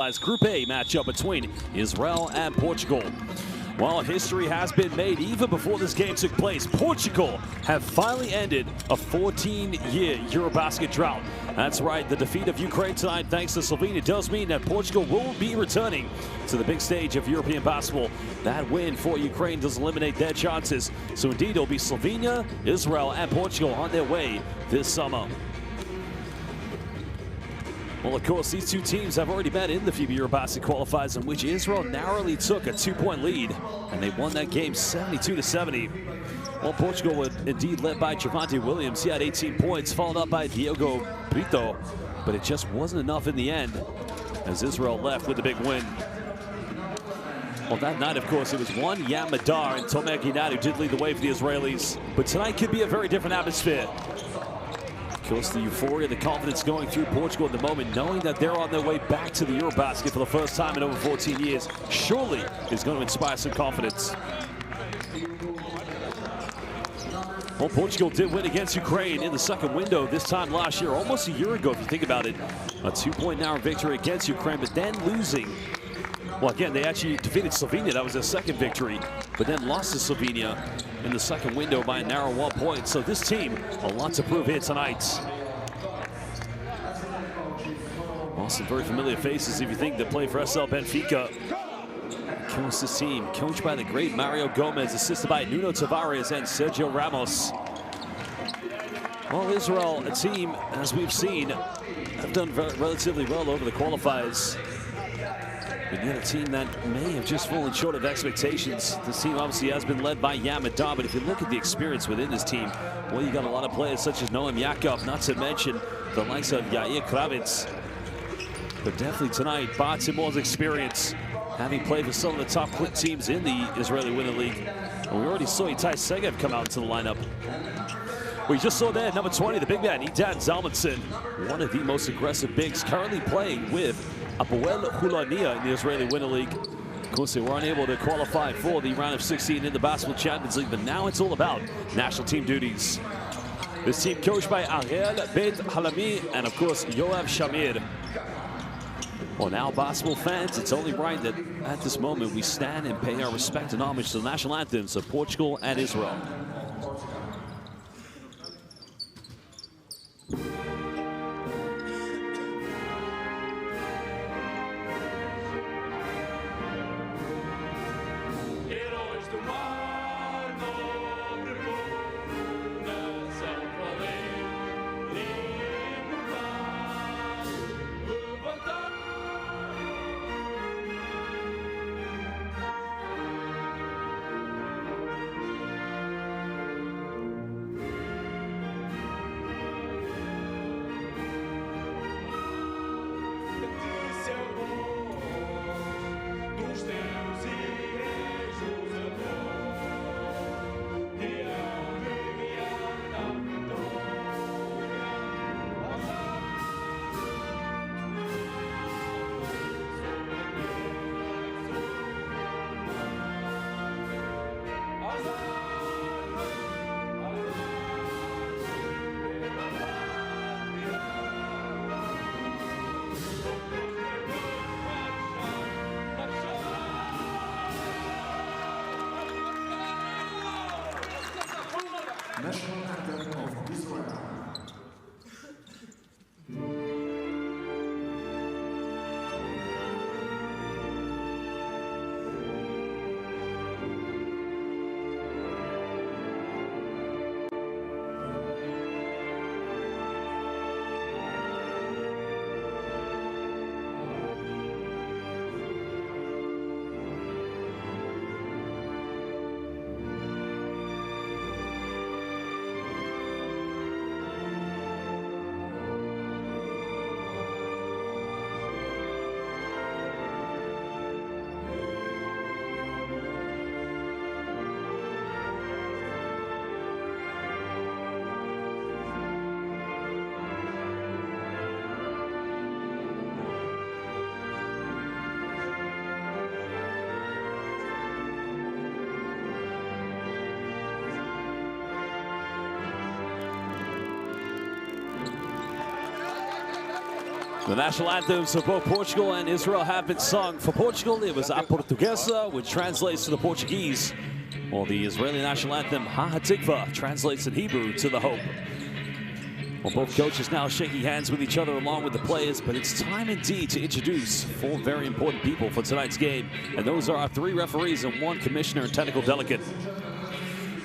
Group A matchup between Israel and Portugal. Well, history has been made even before this game took place. Portugal have finally ended a 14-year EuroBasket drought. That's right, the defeat of Ukraine tonight thanks to Slovenia does mean that Portugal will be returning to the big stage of European basketball. That win for Ukraine does eliminate their chances. So indeed, it'll be Slovenia, Israel, and Portugal on their way this summer. Well, of course, these two teams have already met in the FIBA EuroBasket qualifiers, in which Israel narrowly took a 2-point lead, and they won that game 72-70. Well, Portugal was indeed led by Javante Williams. He had 18 points, followed up by Diogo Brito, but it just wasn't enough in the end, as Israel left with a big win. Well, that night, of course, it was one Yam Madar and Tomer Ginat who did lead the way for the Israelis, but tonight could be a very different atmosphere. Of course, the euphoria, the confidence going through Portugal at the moment, knowing that they're on their way back to the EuroBasket for the first time in over 14 years, surely is going to inspire some confidence. Well, Portugal did win against Ukraine in the second window this time last year, almost a year ago if you think about it. A 2-point narrow victory against Ukraine, but then losing. Well, again, they actually defeated Slovenia. That was their second victory, but then lost to Slovenia in the second window by a narrow 1 point. So this team, a lot to prove here tonight. Well, some very familiar faces if you think they play for SL Benfica. Of course, this team, coached by the great Mario Gomez, assisted by Nuno Tavares and Sergio Ramos. Well, Israel, a team, as we've seen, have done relatively well over the qualifiers. But yet a team that may have just fallen short of expectations. This team obviously has been led by Yam Madar, but if you look at the experience within this team, well, you got a lot of players such as Noam Yakov, not to mention the likes of Yair Kravitz. But definitely tonight, Bar Timur's experience, having played for some of the top teams in the Israeli Winter League. And we already saw Itai Segev come out into the lineup. We just saw there, number 20, the big man, Idan Zalmanson, one of the most aggressive bigs, currently playing with Apoel Hulania in the Israeli Winter League. Of course, they were unable to qualify for the round of 16 in the Basketball Champions League, but now it's all about national team duties. This team coached by Ariel Bet Halami and, of course, Yoav Shamir. Well, now, basketball fans, it's only right that at this moment we stand and pay our respect and homage to the national anthems of Portugal and Israel. National anthem of Israel. The national anthems of both Portugal and Israel have been sung. For Portugal, it was A Portuguesa, which translates to the Portuguese, while the Israeli national anthem, Ha Hatikva, translates in Hebrew to the Hope. Well, both coaches now shaking hands with each other along with the players, but it's time indeed to introduce 4 very important people for tonight's game. And those are our 3 referees and 1 commissioner and technical delegate.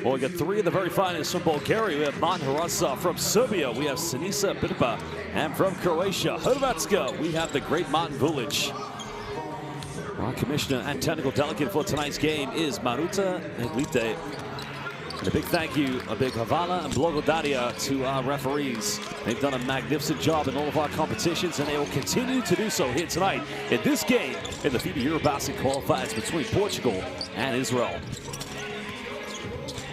Well, we got 3 of the very finest from Bulgaria. We have Martin Harasa. From Serbia, we have Sinisa Bidipa. And from Croatia, Hrvatska, we have the great Martin Vulic. Our commissioner and technical delegate for tonight's game is Maruta Neglite. And a big thank you, a big Havala and Blagodaria to our referees. They've done a magnificent job in all of our competitions, and they will continue to do so here tonight in this game in the FIBA EuroBasket qualifiers between Portugal and Israel.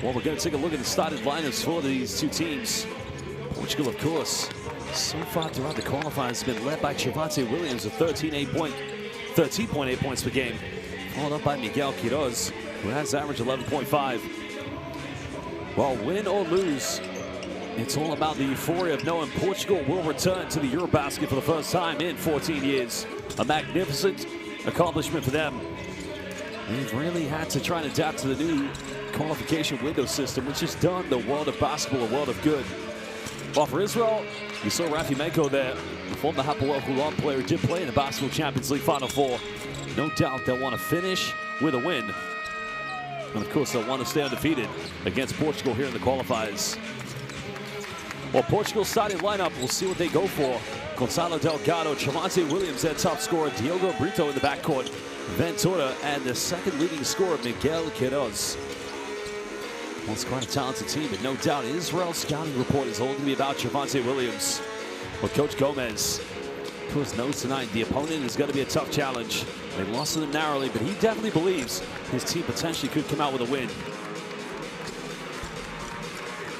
Well, we're going to take a look at the starting lineups for these 2 teams. Portugal, of course, so far throughout the qualifiers has been led by Javante Williams with 13.8 points per game, followed up by Miguel Quiroz, who has averaged 11.5. Well, win or lose, it's all about the euphoria of knowing Portugal will return to the EuroBasket for the first time in 14 years. A magnificent accomplishment for them. They've really had to try and adapt to the new qualification window system, which has done the world of basketball a world of good. Well, for Israel, you saw Rafi Menko there, the former Hapoel Holon player who did play in the Basketball Champions League Final 4. No doubt they'll want to finish with a win. And of course, they'll want to stay undefeated against Portugal here in the qualifiers. Well, Portugal's starting lineup, we'll see what they go for. Gonzalo Delgado, Javante Williams, their top scorer, Diogo Brito in the backcourt, Ventura, and the second leading scorer, Miguel Quiroz. Well, it's quite a talented team, but no doubt Israel's scouting report is all going to be about Javante Williams. Well, Coach Gomez, of course, knows tonight the opponent is going to be a tough challenge. They lost to them narrowly, but he definitely believes his team potentially could come out with a win.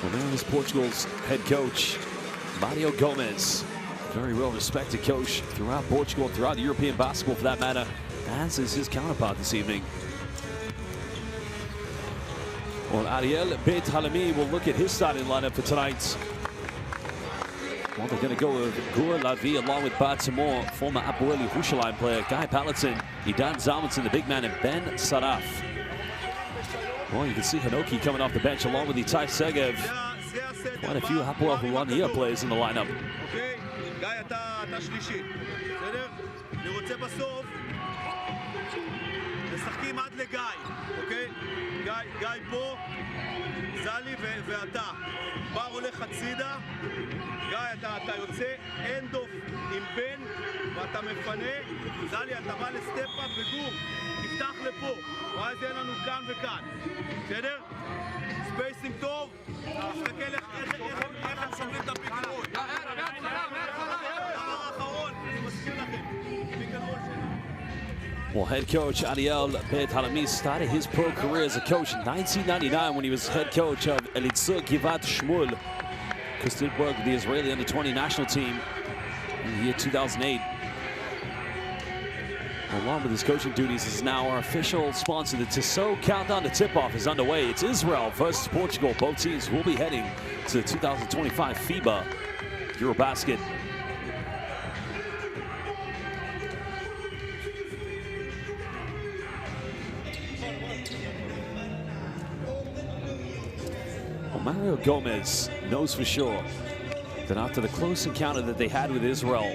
Well, there is Portugal's head coach, Mario Gomez. Very well-respected coach throughout Portugal, throughout the European basketball for that matter, as is his counterpart this evening. Well, Ariel Beit Halimi will look at his starting lineup for tonight. Well, they're going to go with Gur Lavi along with Bad Timor, former Hapoel Yerushalayim player, Guy Palatin, Idan Zalmanson, the big man, and Ben Saraf. Well, you can see Hanoki coming off the bench along with Itai Segev. Quite a few Hapoel Holon players in the lineup. Okay, Guy, אתה שלישי. בסדר? אני רוצה בסוף משחקים עד לגיא, אוקיי? גיא פה, זלי ואתה. בר הולך הצידה, גיא אתה יוצא, אנדוף עם בן ואתה מפנה, זלי אתה בא לסטפ-אפ וגור, תפתח לפה, ואז אין לנו כאן וכאן, בסדר? ספייסינג טוב, תסתכל איך הם שומרים את הפיקרון. האחרון, אני מזכיר לכם, פיקרון שלנו. Well, head coach Ariel Beit Halimi started his pro career as a coach in 1999 when he was head coach of Elitzur Givat Shmuel. Chris did work with the Israeli under-20 national team in the year 2008. Along with his coaching duties, is now our official sponsor. The Tissot Countdown to Tip-Off is underway. It's Israel versus Portugal. Both teams will be heading to the 2025 FIBA EuroBasket. Mario Gomez knows for sure that after the close encounter that they had with Israel,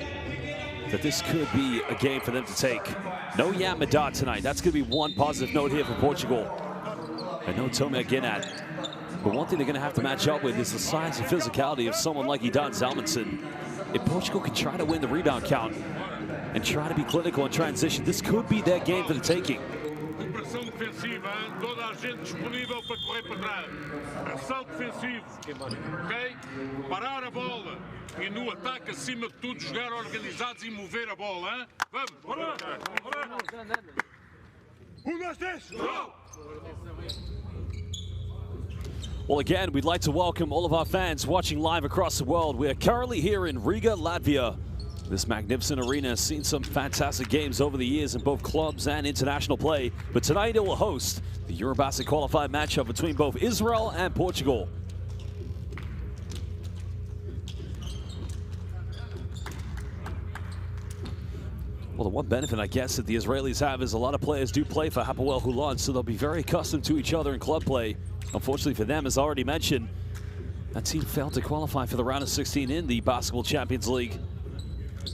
that this could be a game for them to take. No Yam Madad tonight. That's going to be one positive note here for Portugal. And no Tome Ginat. But one thing they're going to have to match up with is the size and physicality of someone like Idan Zalmanson. If Portugal can try to win the rebound count and try to be clinical in transition, this could be their game for the taking. Pressão defensiva, toda a gente disponível para correr para trás. Pressão defensiva, ok? Parar a bola e no ataque, acima de tudo, jogar organizados e mover a bola, hein? Vamos! Bora! Dois, três, go! Well, again, we'd like to welcome all of our fans watching live across the world. We are currently here in Riga, Latvia. This magnificent arena has seen some fantastic games over the years in both clubs and international play. But tonight it will host the EuroBasket qualified matchup between both Israel and Portugal. Well, the one benefit, I guess, that the Israelis have is a lot of players do play for Hapoel Holon, so they'll be very accustomed to each other in club play. Unfortunately for them, as already mentioned, that team failed to qualify for the round of 16 in the Basketball Champions League.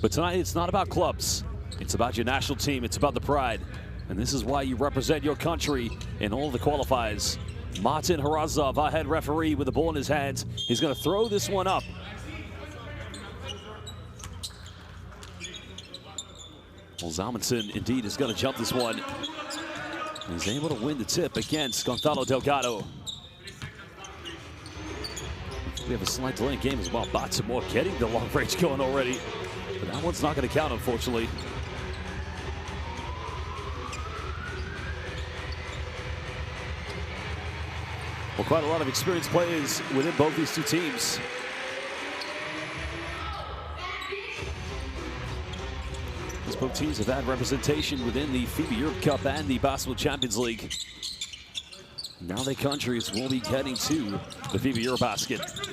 But tonight, it's not about clubs. It's about your national team. It's about the pride. And this is why you represent your country in all the qualifiers. Martin Harazov, our head referee, with the ball in his hands. He's going to throw this one up. Well, Zalmanson indeed is going to jump this one. He's able to win the tip against Gonzalo Delgado. We have a slight delay in game as well. Baltimore getting the long range going already. But that one's not going to count, unfortunately. Well, quite a lot of experienced players within both these two teams. As both teams have had representation within the FIBA Europe Cup and the Basketball Champions League. Now their countries will be heading to the FIBA EuroBasket.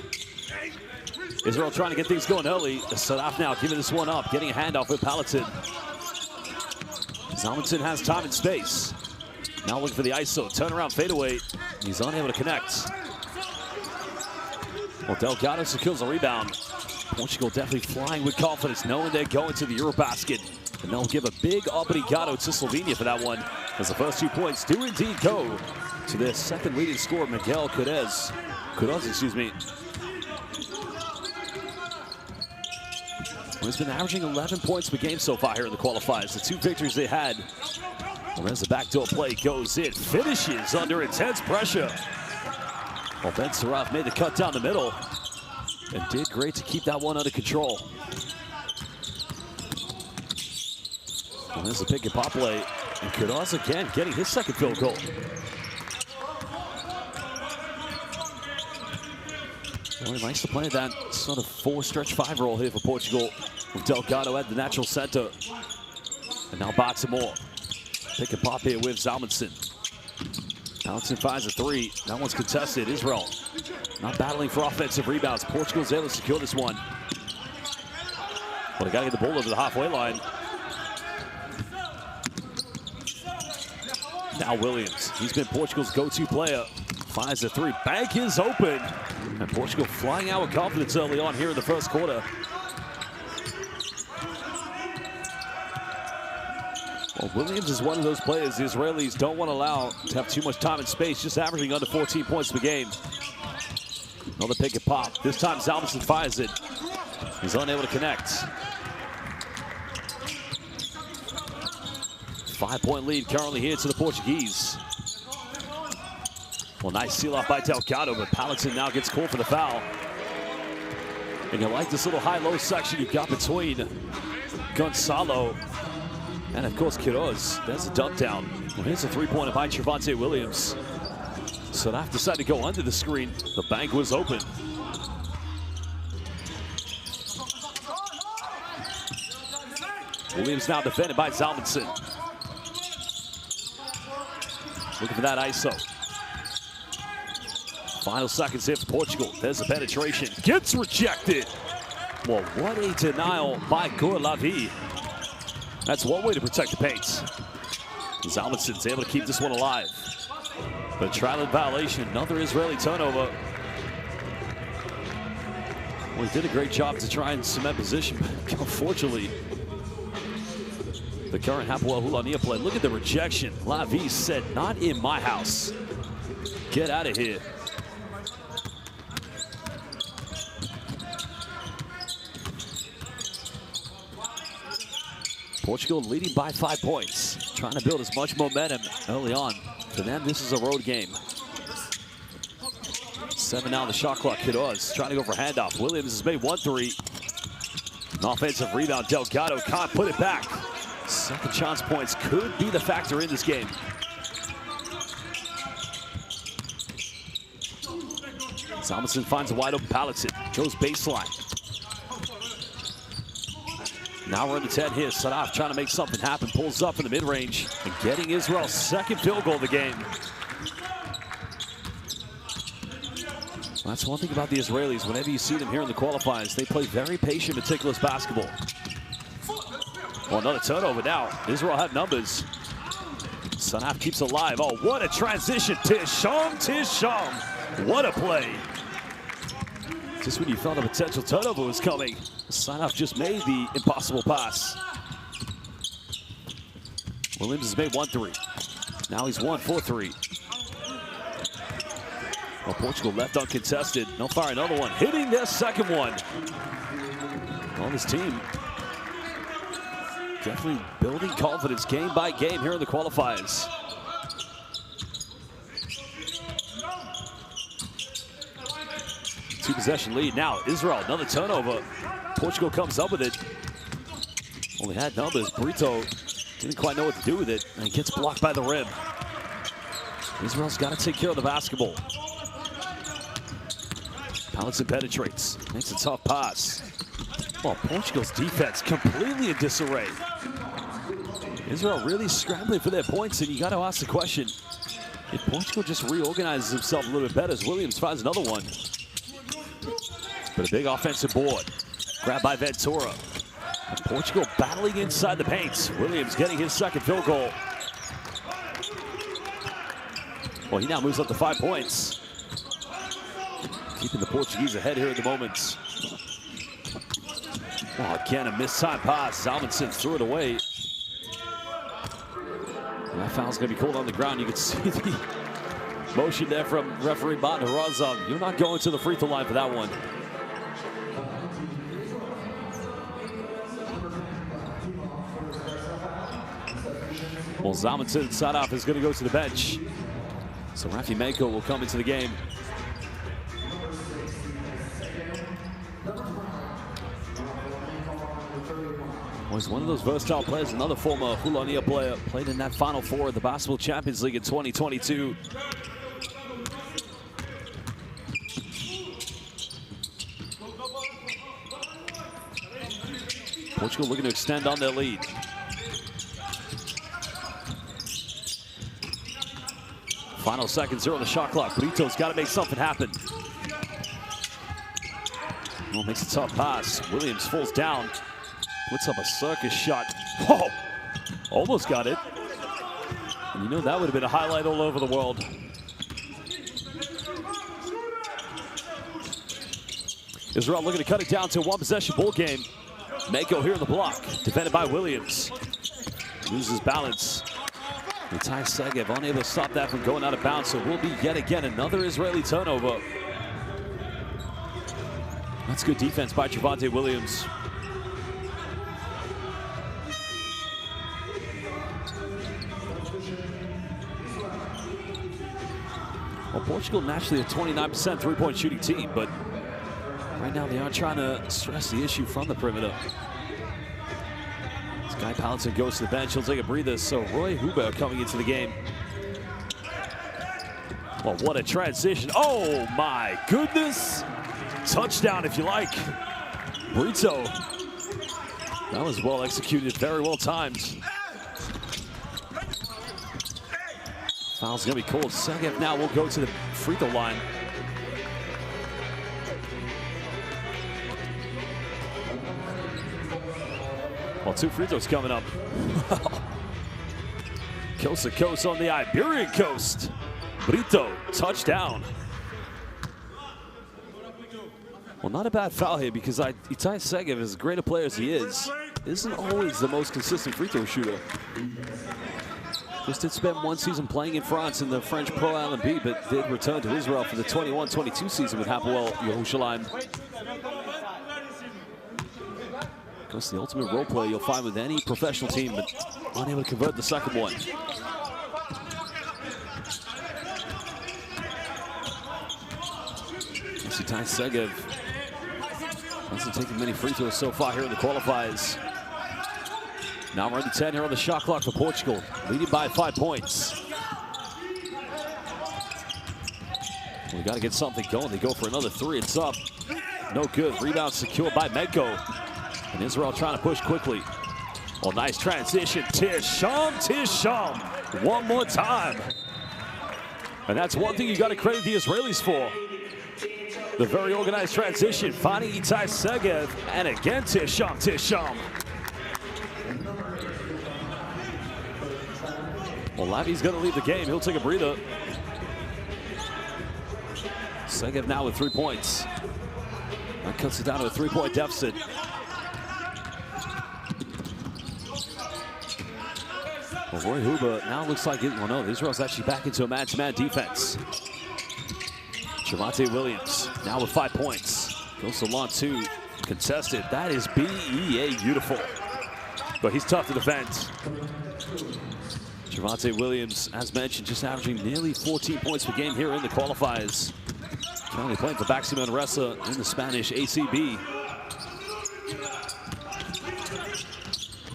Israel trying to get things going early. Sadaf now giving this one up, getting a handoff with Palatin. Zalmanson has time and space. Now looking for the ISO, turnaround fadeaway. He's unable to connect. Well, Delgado secures the rebound. Portugal definitely flying with confidence, knowing they're going to the EuroBasket. And they'll give a big obrigado to Slovenia for that one, as the first 2 points do indeed go to their second leading scorer, Miguel Queiroz, excuse me. Well, he's been averaging 11 points per game so far here in the qualifiers. The 2 victories they had. Well, as the backdoor play goes in, finishes under intense pressure. Well, Ben Saraf made the cut down the middle and did great to keep that one under control. And there's a pick and pop play, and Queiroz again getting his second field goal. Well, he likes to play that sort of 4-stretch 5 roll here for Portugal, with Delgado at the natural center. And now Baltimore. Pick and pop here with Zalmanson. Zalmanson finds a 3. That one's contested. Israel not battling for offensive rebounds. Portugal's able to secure this one. Well, they got to get the ball over the halfway line. Now Williams. He's been Portugal's go-to player. Finds a 3. Bank is open. And Portugal flying out with confidence early on here in the first quarter. Well, Williams is one of those players the Israelis don't want to allow to have too much time and space, just averaging under 14 points per game. Another pick and pop. This time Zalmanson fires it. He's unable to connect. 5-point lead currently here to the Portuguese. Well, nice seal off by Delgado, but Palatin now gets called for the foul. And you like this little high-low section you've got between Gonzalo and, of course, Queiroz. There's a dump down. Well, here's a 3-pointer by Trevante Williams. So Sadaf decided to go under the screen. The bank was open. Williams now defended by Zalmanson. Looking for that ISO. Final seconds here for Portugal. There's a penetration. Gets rejected. Well, what a denial by Gourlavi. That's one way to protect the paint. Zalmanson's able to keep this one alive. But trial violation, another Israeli turnover. Well, he did a great job to try and cement position. Unfortunately, the current Hapoel Holon play. Look at the rejection. Lavi said, not in my house. Get out of here. Portugal leading by 5 points. Trying to build as much momentum early on. For them, this is a road game. 7 now on the shot clock. Queiroz trying to go for handoff. Williams has made 1 3. An offensive rebound. Delgado can't put it back. Second chance points could be the factor in this game. Zalmanson finds a wide open Palatin. Goes baseline. Now we're in the 10 here. Sadaf trying to make something happen. Pulls up in the mid-range and getting Israel's second field goal of the game. That's one thing about the Israelis. Whenever you see them here in the qualifiers, they play very patient, meticulous basketball. Well, another turnover now. Israel have numbers. Sanaf keeps alive. Oh, what a transition. Tisham. What a play. Just when you felt a potential turnover was coming, Sanaf just made the impossible pass. Williams has made 1 3. Now he's 1 for 3. Well, Portugal left uncontested. They'll fire another one, hitting their second one. Well, this team definitely building confidence game by game here in the qualifiers. Two-possession lead. Now Israel, another turnover. Portugal comes up with it. Only had numbers. Brito didn't quite know what to do with it, and he gets blocked by the rim. Israel's got to take care of the basketball. Pallitzson penetrates, makes a tough pass. Well, Portugal's defense completely in disarray. Israel really scrambling for their points, and you got to ask the question, if Portugal just reorganizes himself a little bit better as Williams finds another one. But a big offensive board. Grabbed by Ventura. And Portugal battling inside the paint. Williams getting his second field goal. Well, he now moves up to 5 points. Keeping the Portuguese ahead here at the moment. Oh, again, a missed-time pass. Zalmanson threw it away. And that foul's going to be called on the ground. You can see the motion there from referee Martin Razov. You're not going to the free throw line for that one. Well, Zalmanson Sadaf is going to go to the bench. So Rafi Menko will come into the game. Was one of those versatile players, another former Hulonia player, played in that Final Four of the Basketball Champions League in 2022. Portugal looking to extend on their lead. Final seconds here on the shot clock. Brito's got to make something happen. Well, makes a tough pass. Williams falls down. Puts up a circus shot. Oh, almost got it. And you know that would have been a highlight all over the world. Israel looking to cut it down to a one-possession ball game. Mako here in the block, defended by Williams. Loses balance. Itai Segev unable to stop that from going out of bounds, so will be yet again another Israeli turnover. That's good defense by Javonte Williams. Well, Portugal naturally a 29% three-point shooting team, but right now they are trying to stress the issue from the perimeter. As Guy Pallitzson goes to the bench, he'll take a breather. So Roy Huber coming into the game. Well, what a transition. Oh my goodness. Touchdown if you like. Brito. That was well executed, very well timed. Foul's gonna be called. Segev now will go to the free throw line. Well, 2 free throws coming up. Coast to coast on the Iberian coast. Brito, touchdown. Well, not a bad foul here because Itai Segev, as great a player as he is, isn't always the most consistent free throw shooter. Just did spend 1 season playing in France in the French Pro LMP, but did return to Israel for the 21-22 season with Hapoel Yerushalayim. Of course, the ultimate role play you'll find with any professional team, but unable to convert the second one. Itai Segev hasn't taken many free throws so far here in the qualifiers. Now we're at the 10 here on the shot clock for Portugal, leading by 5 points. We got to get something going. They go for another 3. It's up. No good. Rebound secured by Menko. And Israel trying to push quickly. Well, nice transition. Tisham. One more time. And that's one thing you got to credit the Israelis for. The very organized transition. Finding Itai Segev. And again, Tisham. Well, Lavi's going to leave the game. He'll take a breather. Segev now with 3 points. That cuts it down to a 3-point deficit. Well, Roy Huber now looks like it. Well, no, Israel's actually back into a man-to-man defense. Javante Williams now with 5 points. Goes to long 2. Contested. That is BEA beautiful. But he's tough to defend. Javante Williams, as mentioned, just averaging nearly 14 points per game here in the qualifiers. Currently playing for Baxi Manresa in the Spanish ACB.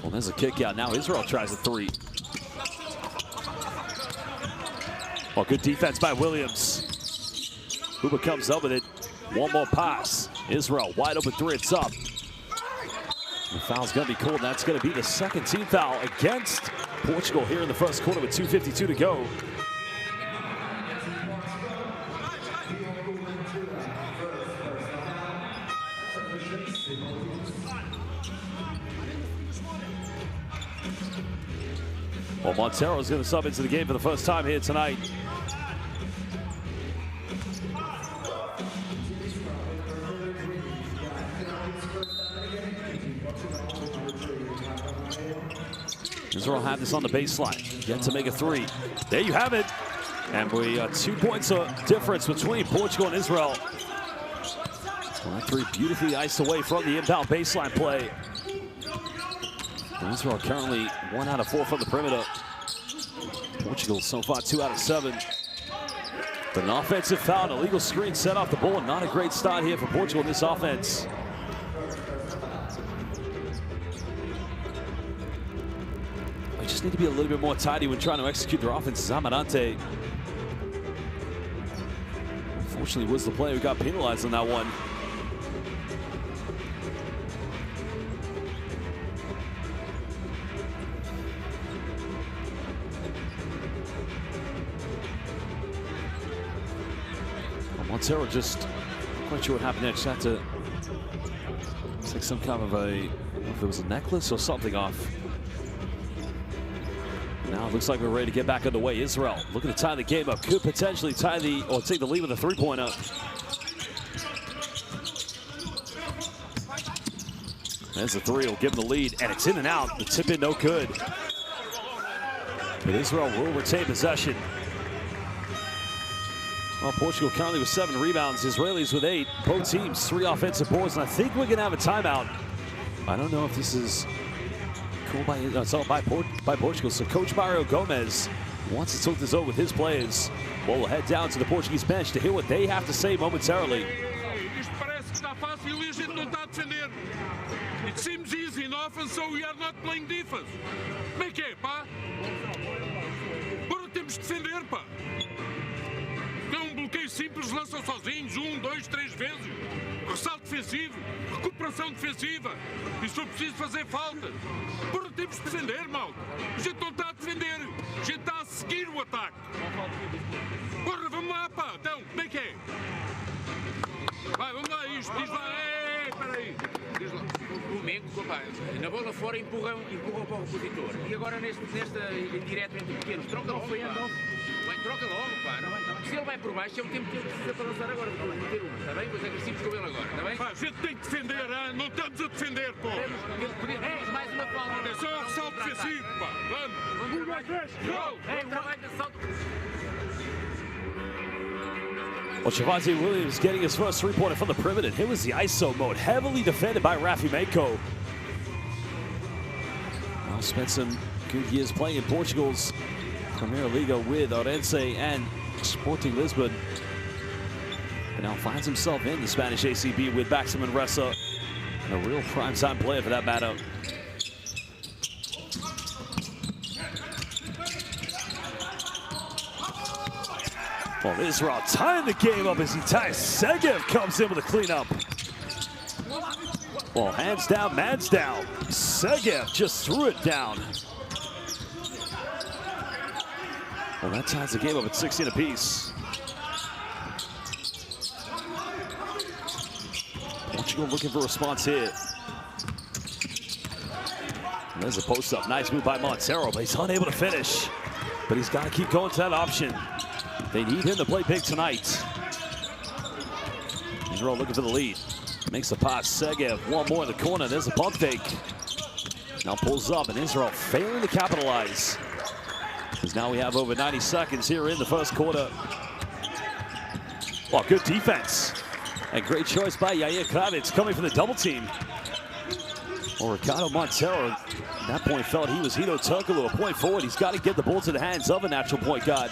Well, there's a kick out. Now Israel tries a 3. Well, good defense by Williams. Huber comes up with it. One more pass. Israel wide open 3. It's up. The foul's going to be called. That's going to be the second team foul against Portugal here in the first quarter with 2:52 to go. Well, Montero is going to sub into the game for the first time here tonight. Israel have this on the baseline. Get to make a 3. There you have it. And we 2 points of difference between Portugal and Israel. Well, that 3 beautifully iced away from the inbound baseline play. And Israel currently 1 out of 4 from the perimeter. Portugal so far 2 out of 7. But an offensive foul, an illegal screen set off the ball. Not a great start here for Portugal in this offense. They just need to be a little bit more tidy when trying to execute their offense. Zamarante, unfortunately, was the player who got penalized on that one. Montero just not quite sure what happened next. Had to take some kind of a, I don't know if it was a necklace or something off. Now it looks like we're ready to get back underway. Israel looking to tie the game up. Could potentially tie the, or take the lead with a 3-pointer. There's a 3, will give them the lead, and it's in and out. The tip in no good. But Israel will retain possession. Well, Portugal currently with 7 rebounds. Israelis with 8. Both teams 3 offensive boards, and I think we're going to have a timeout. I don't know if this is called by, it's all by Portugal. So Coach Mario Gomez wants to talk this over with his players. We'll head down to the Portuguese bench to hear what they have to say momentarily. It seems easy enough, and so we are not playing defense. Como é que é, pá? Agora temos de defender, pá. Tem bloqueio simples, lançam sozinhos, 1, 2, 3 vezes. Ressalto defensivo, recuperação defensiva. E se for preciso fazer falta. Porra, temos de defender, mal. A gente não está a defender. A gente está a seguir o ataque. Porra, vamos lá, pá. Então, como é que é? Vai, vamos lá, isto. Diz lá. Espera aí. Diz lá. O Mengo, na bola fora empurram para o opositor. E agora nesta direto entre pequenos, troca logo. Vai, troca logo, pá. Se ele vai por baixo, é o tempo que ele precisa para lançar agora. Vamos meter uma, está bem? Pois agressivos com ele agora, está bem? Pá, a gente tem que defender, hein? Não estamos a defender, pô. Temos mais uma falta. É só ressalto defensivo, pá. Vamos. Go! Trabalho de assalto. Well, Javante Williams getting his first 3-pointer from the perimeter. Here was the ISO mode, heavily defended by Rafi Mako. Well, spent some good years playing in Portugal's Premier Liga with Orense and Sporting Lisbon. And now finds himself in the Spanish ACB with Baxi Manresa, and a real prime-time player for that matter. Well, Israel tying the game up as he ties. Segev comes in with a cleanup. Well, hands down, man's down. Segev just threw it down. Well, that ties the game up at 16 apiece. Portugal looking for a response here. And there's a post-up. Nice move by Montero, but he's unable to finish. But he's got to keep going to that option. They need him to play big tonight. Israel looking for the lead. Makes the pass. Segev, one more in the corner. There's a pump fake. Now pulls up, and Israel failing to capitalize. Because now we have over 90 seconds here in the first quarter. Well, good defense. And great choice by Yair Kravitz coming from the double team. Well, Ricardo Montero at that point felt he was Hito Turkoglu, a point forward. He's got to get the ball to the hands of a natural point guard.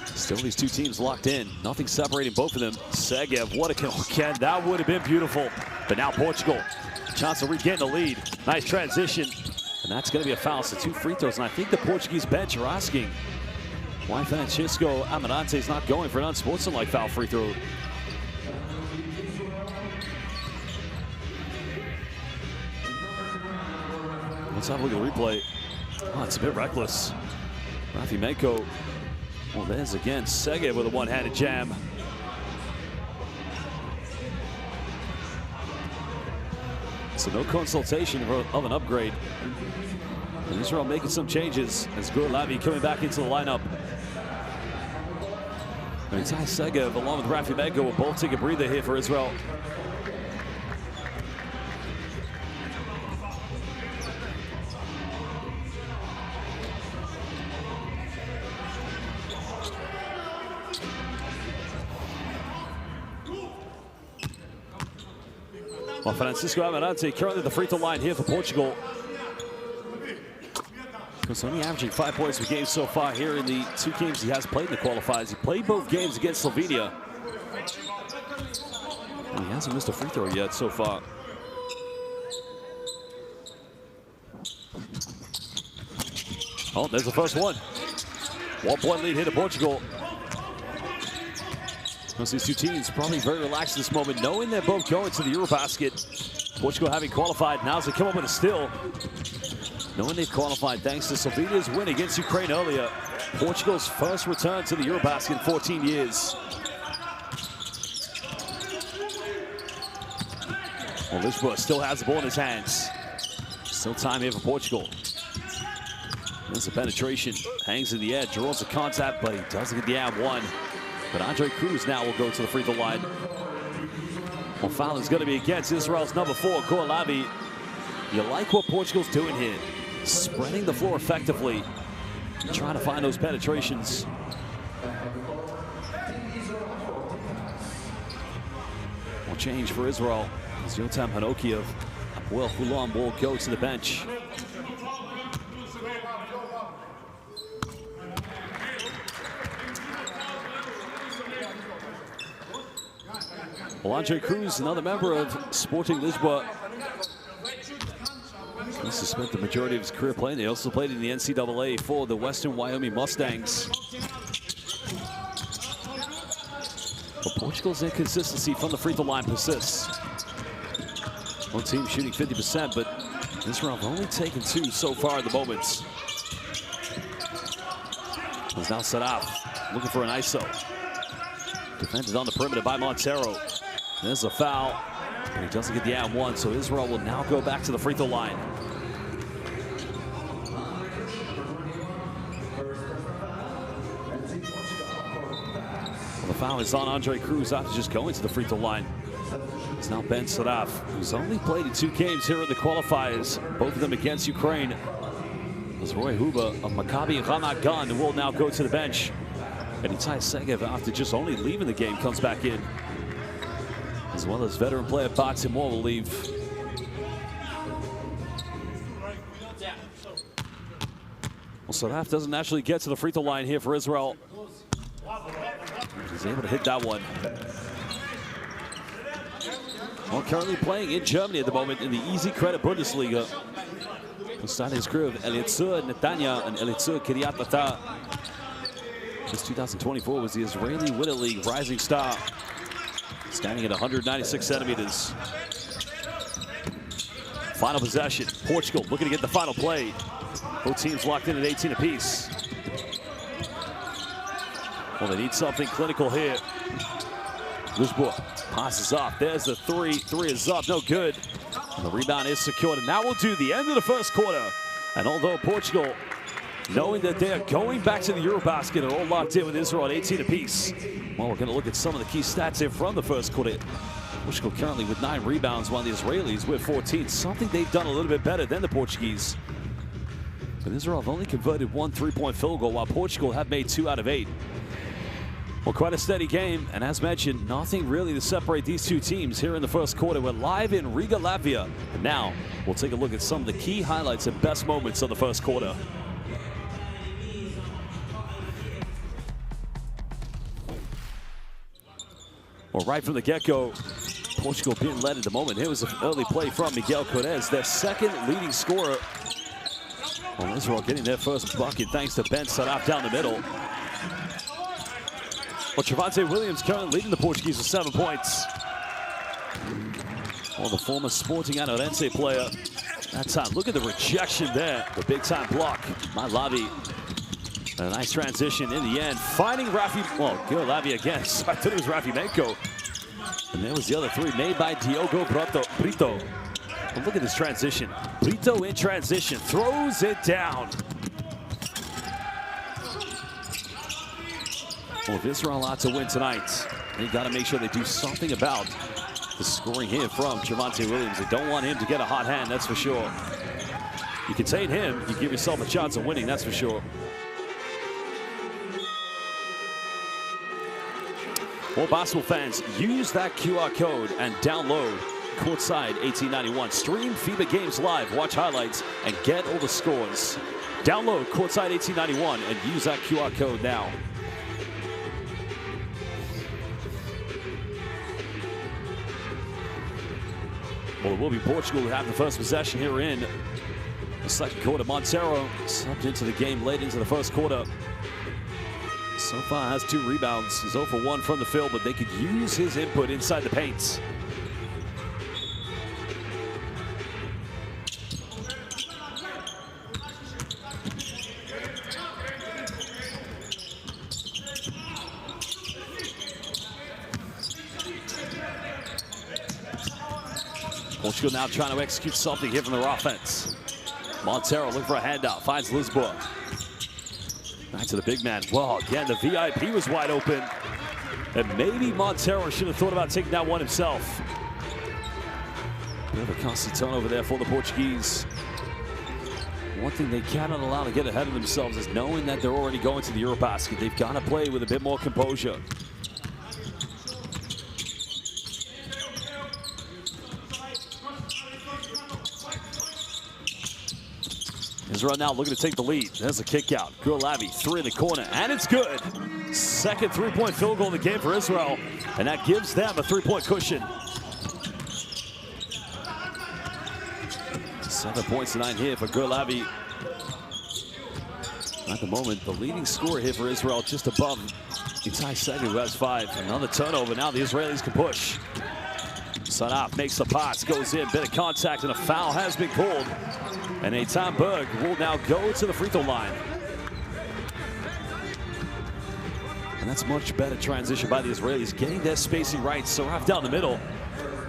Still these two teams locked in. Nothing separating both of them. Segev, what a kill again. That would have been beautiful. But now Portugal, chance to regain the lead. Nice transition. And that's going to be a foul. So 2 free throws. And I think the Portuguese bench are asking why Francisco Amarante is not going for an unsportsmanlike foul free throw. Let's have a look at the replay. Oh, it's a bit reckless. Rafimenko. Well, there's again Segev with a one-handed jam. So no consultation of an upgrade. And Israel making some changes as Gurlavi coming back into the lineup. And Ty Segev along with Rafimenko will both take a breather here for Israel. Well, Francisco Amarante currently the free throw line here for Portugal. He's only averaging 5 points per game so far here in the 2 games he has played in the qualifiers. He played both games against Slovenia. And he hasn't missed a free throw yet so far. Oh, there's the first one. 1 point lead here to Portugal. These two teams probably very relaxed at this moment, knowing they're both going to the EuroBasket. Portugal having qualified, now as they come up with a steal. Knowing they've qualified thanks to Slovenia's win against Ukraine earlier. Portugal's first return to the EuroBasket in 14 years. Well, Lisboa still has the ball in his hands. Still time here for Portugal. There's a penetration, hangs in the air, draws a contact, but he doesn't get the and one. But Andre Cruz now will go to the free throw line. Well, foul is going to be against Israel's number 4, Gurlavi. You like what Portugal's doing here. Spreading the floor effectively. Trying to find those penetrations. Will change for Israel. As Yotam Hanoki of Apoel Hulon will go to the bench. Well, Andre Cruz, another member of Sporting Lisboa. He spent the majority of his career playing. They also played in the NCAA for the Western Wyoming Mustangs. But Portugal's inconsistency from the free throw line persists. One team shooting 50%, but Israel have only taken 2 so far at the moment. It's now Sadaf looking for an ISO. Defended on the perimeter by Montero. There's a foul, but he doesn't get the and one, so Israel will now go back to the free throw line. Well, the foul is on Andre Cruz after just going to the free throw line. It's now Ben Sadaf, who's only played in 2 games here in the qualifiers, both of them against Ukraine. As Roy Huba of Maccabi Ramat Gan will now go to the bench. And Itai Segev, after just only leaving the game, comes back in. As well as veteran player Bart Timor will leave. Well, Sadaf doesn't actually get to the free throw line here for Israel. He's able to hit that one. Well, currently playing in Germany at the moment in the Easy Credit Bundesliga. He started his career with Eliezer Netanya and Eliezer Kiryat Ata. This 2024 was the Israeli Winter League Rising Star. Standing at 196 centimeters. Final possession. Portugal looking to get the final play. Both teams locked in at 18 apiece. Well, they need something clinical here. Lisboa passes off. There's the 3. 3 is up. No good. And the rebound is secured, and that will do the end of the first quarter. And although Portugal, knowing that they are going back to the EuroBasket, are all locked in with Israel at 18 apiece. Well, we're going to look at some of the key stats here from the first quarter. Portugal currently with 9 rebounds, while the Israelis with 14. Something they've done a little bit better than the Portuguese. But Israel have only converted 1 3-point field goal, while Portugal have made 2 out of 8. Well, quite a steady game, and as mentioned, nothing really to separate these two teams here in the first quarter. We're live in Riga, Latvia. And now, we'll take a look at some of the key highlights and best moments of the first quarter. Well, right from the get-go, Portugal being led at the moment. Here was an early play from Miguel Cortez, their second leading scorer. Well, Israel getting their first bucket thanks to Ben Saraf down the middle. Well, Trevante Williams currently leading the Portuguese with 7 points. Well, the former Sporting Anorense player. That time, look at the rejection there. The big-time block by Lavi. A nice transition in the end. Finding Rafi, well, good Lavi again. So I thought it was Rafimenko. And there was the other 3 made by Diogo Brito. But look at this transition. Brito in transition, throws it down. Well, if Israel ought to win tonight, they got to make sure they do something about the scoring here from Trevante Williams. They don't want him to get a hot hand, that's for sure. You contain him, you give yourself a chance of winning, that's for sure. Well, basketball fans, use that QR code and download Courtside 1891. Stream FIBA games live, watch highlights, and get all the scores. Download Courtside 1891 and use that QR code now. Well, it will be Portugal who have the first possession here in the second quarter. Montero subbed into the game late into the first quarter. So far has 2 rebounds. He's 0 for 1 from the field, but they could use his input inside the paint. Portugal now trying to execute something here from their offense. Montero looking for a handout, finds Lisboa. Back to the big man. Well, again, the VIP was wide open. And maybe Montero should have thought about taking that one himself. Bit of a constant turnover there for the Portuguese. One thing they cannot allow to get ahead of themselves is knowing that they're already going to the EuroBasket. They've got to play with a bit more composure. Israel now looking to take the lead. There's a kick out. Gurlavi, 3 in the corner, and it's good. Second 3-point field goal in the game for Israel, and that gives them a 3-point cushion. 7 points tonight here for Gurlavi. At the moment, the leading scorer here for Israel, just above Itai Segu, who has 5. Another turnover. Now the Israelis can push. Sanaf makes the pass, goes in, bit of contact, and a foul has been called. And Eitan Berg will now go to the free throw line. And that's much better transition by the Israelis, getting their spacing right. Saraf down the middle,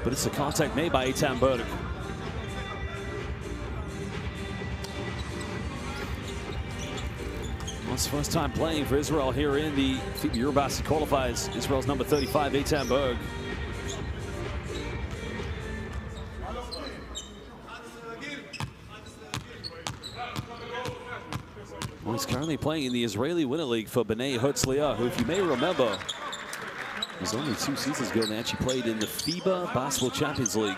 but it's a contact made by Eitan Berg. Well, it's the first time playing for Israel here in the FIBA EuroBasket qualifiers. Israel's number 35, Eitan Berg. Well, he's currently playing in the Israeli Winter League for Bnei Herzliya, who, if you may remember, was only 2 seasons ago they actually played in the FIBA Basketball Champions League.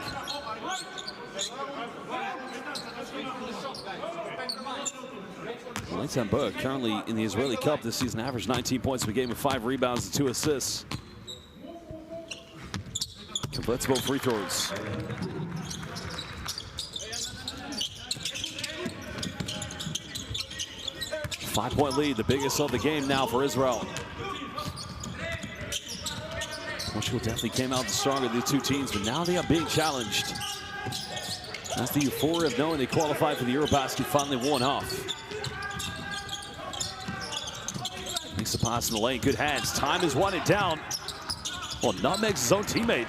Eitan Berg currently in the Israeli Cup this season, averaged 19 points per game with 5 rebounds and 2 assists. Converts both free throws. Five-point lead, the biggest of the game now for Israel. Portugal definitely came out stronger than the 2 teams, but now they are being challenged. That's the euphoria of knowing they qualified for the EuroBasket finally worn off. Makes the pass in the lane, good hands. Time is running down. Well, nutmegs his own teammate.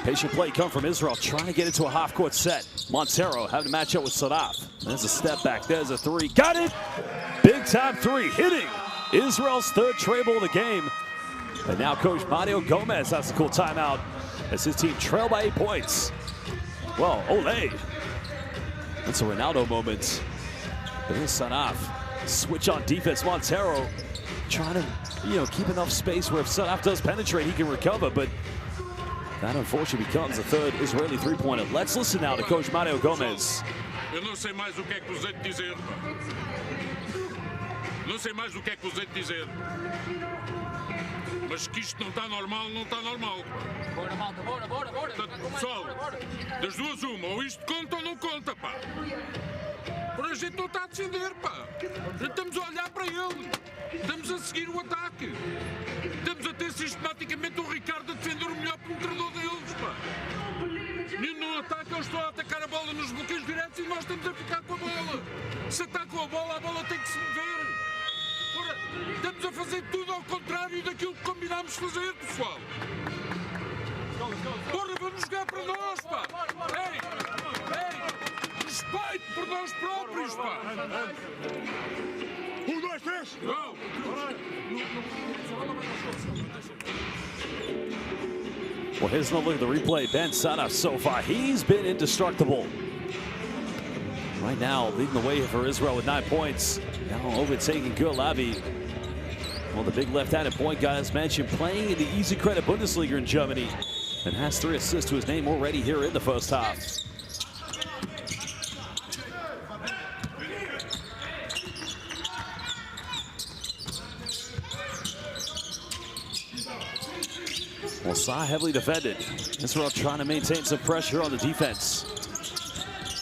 Patient play come from Israel, trying to get into a half-court set. Montero having to match up with Sadaf. There's a step back, there's a three. Got it! Big-time three, hitting Israel's third treble of the game. And now Coach Mario Gomez has a cool timeout as his team trail by 8 points. Well, Ole. That's a Ronaldo moment. There's Sadaf. Switch on defense. Montero trying to, keep enough space where if Sadaf does penetrate, he can recover. But that unfortunately becomes the third Israeli three-pointer. Let's listen now to Coach Mario Gomez. Eu não sei mais o que é que vos hei de dizer. Não sei mais o que é que vos hei de dizer. Mas que isto não está normal, não está normal. Bora, malta, bora. Portanto, pessoal, das duas uma, ou isto conta ou não conta, pá. Por a gente não está a defender, pá. Estamos a olhar para ele. Estamos a seguir o ataque. Estamos a ter sistematicamente o Ricardo a defender o melhor penetrador deles, pá. No ataque eles estão a atacar a bola nos bloqueios diretos e nós estamos a ficar com a bola. Se atacam a bola tem que se mover. Ora, estamos a fazer tudo ao contrário daquilo que combinámos fazer, pessoal. Porra, vamos jogar para nós, pá. Ei, respeito por nós próprios, pá. 1, 2, 3. Não. Well, here's another look at the replay. Ben Sadaf so far, he's been indestructible. Right now, leading the way for Israel with 9 points. Now overtaking Gurlavi. Well, the big left-handed point guy, as mentioned, playing in the Easy Credit Bundesliga in Germany and has 3 assists to his name already here in the first half. Well, Sa heavily defended. Israel trying to maintain some pressure on the defense.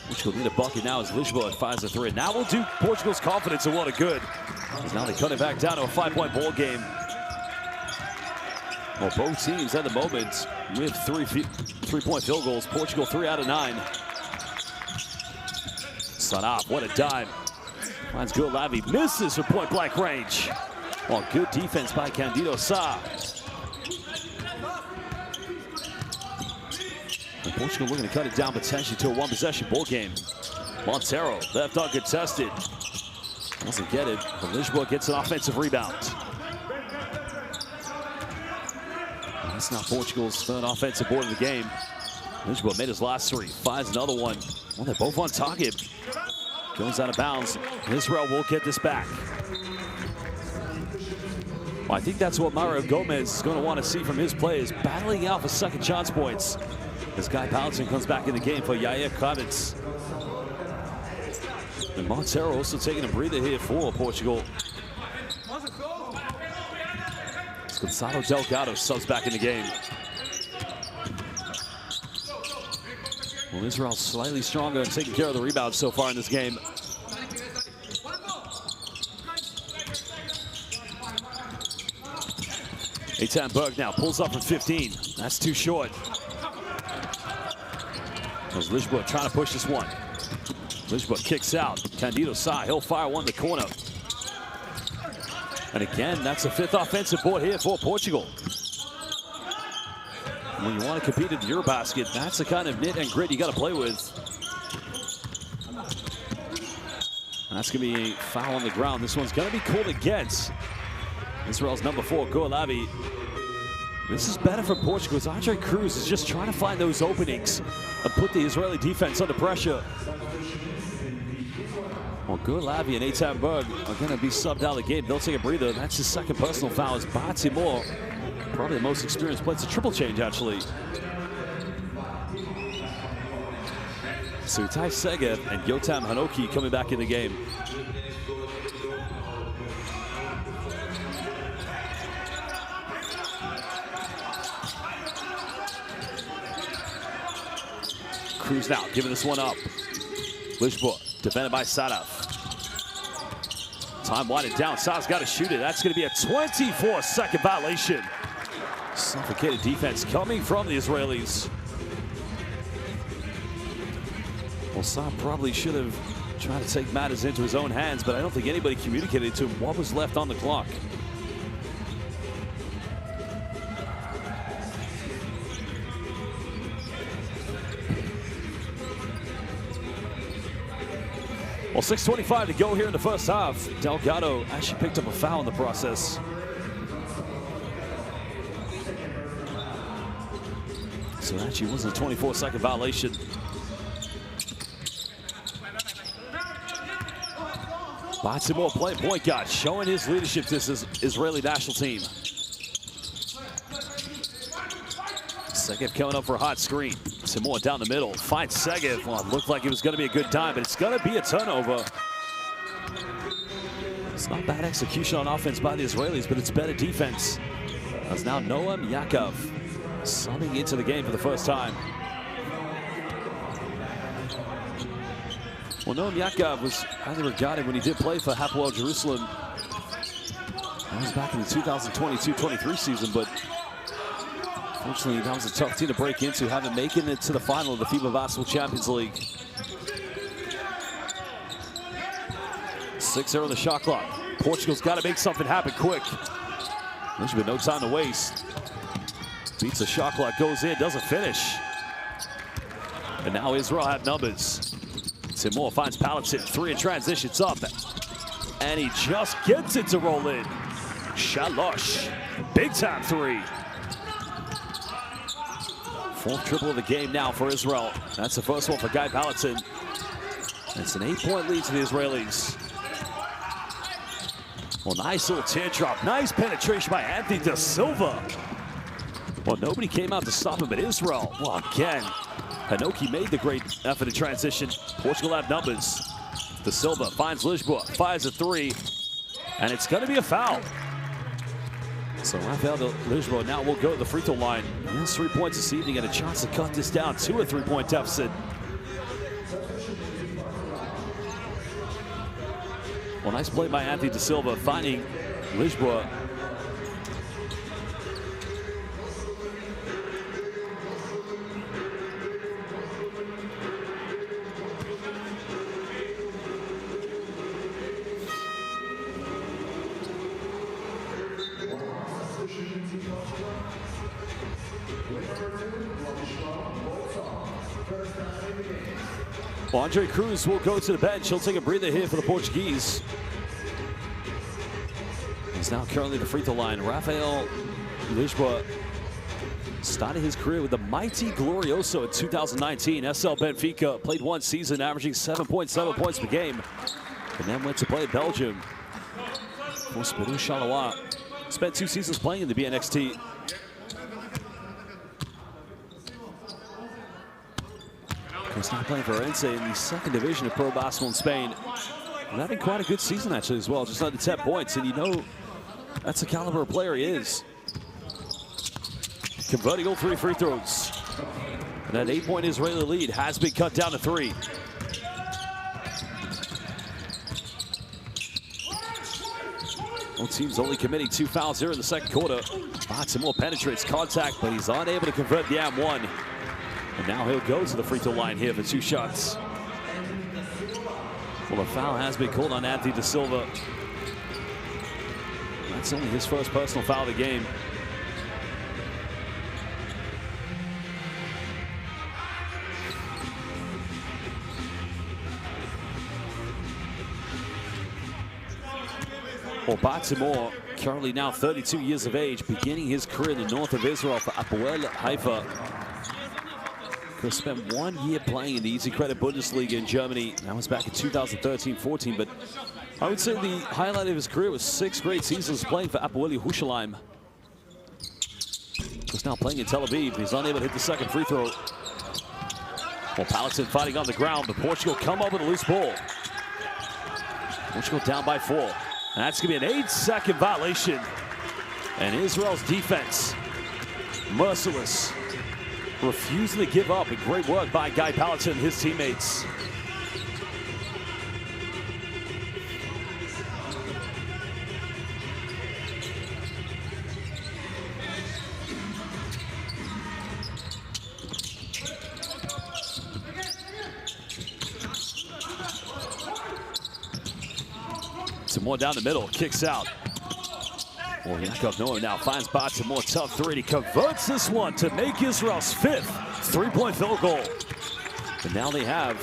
Portugal need a bucket now as Lisboa fires a 3. Now we'll do Portugal's confidence and what a good. Now they cut it back down to a 5-point ball game. Well, both teams at the moment with 3-point field goals. Portugal 3 out of 9. Sadaf, what a dime. Finds Gurlavi, misses for point-blank range. Well, good defense by Candido Sa. And Portugal looking to cut it down potentially to a 1-possession ball game. Montero, left uncontested. Doesn't get it, but Lisboa gets an offensive rebound. And that's now Portugal's third offensive board of the game. Lisboa made his last 3, finds another one. Well, they're both on target. Goes out of bounds. Israel will get this back. Well, I think that's what Mario Gomez is going to want to see from his players, battling out for second chance points. This guy Palatine comes back in the game for Yair Kravitz. And Montero also taking a breather here for Portugal. It's Gonzalo Delgado subs back in the game. Well, Israel's slightly stronger and taking care of the rebound so far in this game. Eitan Berg now pulls up from 15. That's too short. As Lisboa trying to push this one. Lisboa kicks out. Candido Sa, he'll fire one in the corner. And again, that's a 5th offensive board here for Portugal. When you want to compete in the EuroBasket, that's the kind of knit and grit you got to play with. And that's going to be a foul on the ground. This one's going to be called against Israel's number 4, Gurlavi. This is better for Portugal as Andre Cruz is just trying to find those openings and put the Israeli defense under pressure. Well, Gurlavi and Eitan Berg are going to be subbed out of the game. They'll take a breather. That's his second personal foul as Batsi Moore, probably the most experienced player. It's a triple change, actually. So Itai Segev and Yotam Hanoki coming back in the game. Cruz now giving this one up. Lisboa defended by Sadaf. Time winding down. Sa's got to shoot it. That's going to be a 24-second violation. Suffocated defense coming from the Israelis. Well, Sa probably should have tried to take matters into his own hands, but I don't think anybody communicated to him what was left on the clock. Well, 6:25 to go here in the first half. Delgado actually picked up a foul in the process. So it actually wasn't a 24-second violation. Timur playing point guard, showing his leadership to this Israeli national team. Segev coming up for a hot screen. Timur down the middle, finds Segev. Well, it looked like it was going to be a good time, but it's going to be a turnover. It's not bad execution on offense by the Israelis, but it's better defense. As now Noam Yaakov subbing into the game for the first time. Well, Noam Yaakov was highly regarded when he did play for Hapoel Jerusalem. That was back in the 2022-23 season, but unfortunately, that was a tough team to break into, having making it to the final of the FIBA Basketball Champions League. 6-0 on the shot clock. Portugal's got to make something happen quick. There's been no time to waste. Beats the shot clock, goes in, doesn't finish. And now Israel have numbers. Timur finds Palatin, 3 in transition, it's up. And he just gets it to roll in. Shalosh, big time 3. 4th triple of the game now for Israel. That's the first one for Guy Palatin. It's an 8-point lead to the Israelis. Well, nice little teardrop. Nice penetration by Anthony Da Silva. Well, nobody came out to stop him, but Israel, well, again, Hanoki made the great effort in transition. Portugal have numbers. Da Silva finds Lisboa, fires a 3, and it's going to be a foul. So Rafael Lisboa now will go to the free throw line. He has 3 points this evening and a chance to cut this down to a 3-point deficit. Well, nice play by Anthony Da Silva, finding Lisboa. Well, Andre Cruz will go to the bench. He'll take a breather here for the Portuguese. He's now currently the free throw line. Rafael Lisboa started his career with the mighty Glorioso in 2019. SL Benfica, played 1 season, averaging 7.7 points per game. And then went to play Belgium for Spirou Charleroi. Spent 2 seasons playing in the BNXT. He's now playing for Orense in the 2nd division of pro basketball in Spain. And having quite a good season actually as well, just under 10 points. And you know, that's the caliber of player he is. Converting all 3 free throws. And that 8-point Israeli lead has been cut down to 3. Both teams only committing 2 fouls here in the 2nd quarter. Timur penetrates contact, but he's unable to convert the M1. And now he'll go to the free throw line here for 2 shots. Well, a foul has been called on Anthony Da Silva. That's only his first personal foul of the game. Well, Timur, currently now 32 years of age, beginning his career in the north of Israel for Hapoel Haifa. He spent 1 year playing in the Easy Credit Bundesliga in Germany. That was back in 2013-14, but I would say the highlight of his career was 6 great seasons playing for Hapoel Yerushalayim. He's now playing in Tel Aviv. He's unable to hit the 2nd free throw. Well, Palatin fighting on the ground, but Portugal come up with a loose ball. Portugal down by 4. And that's going to be an 8-second violation. And Israel's defense, merciless, refusing to give up. And great work by Guy Palatin and his teammates. Timur down the middle, kicks out. Well, Yaakov Noah now finds Timur, tough 3. He converts this one to make Israel's 5th 3-point field goal. And now they have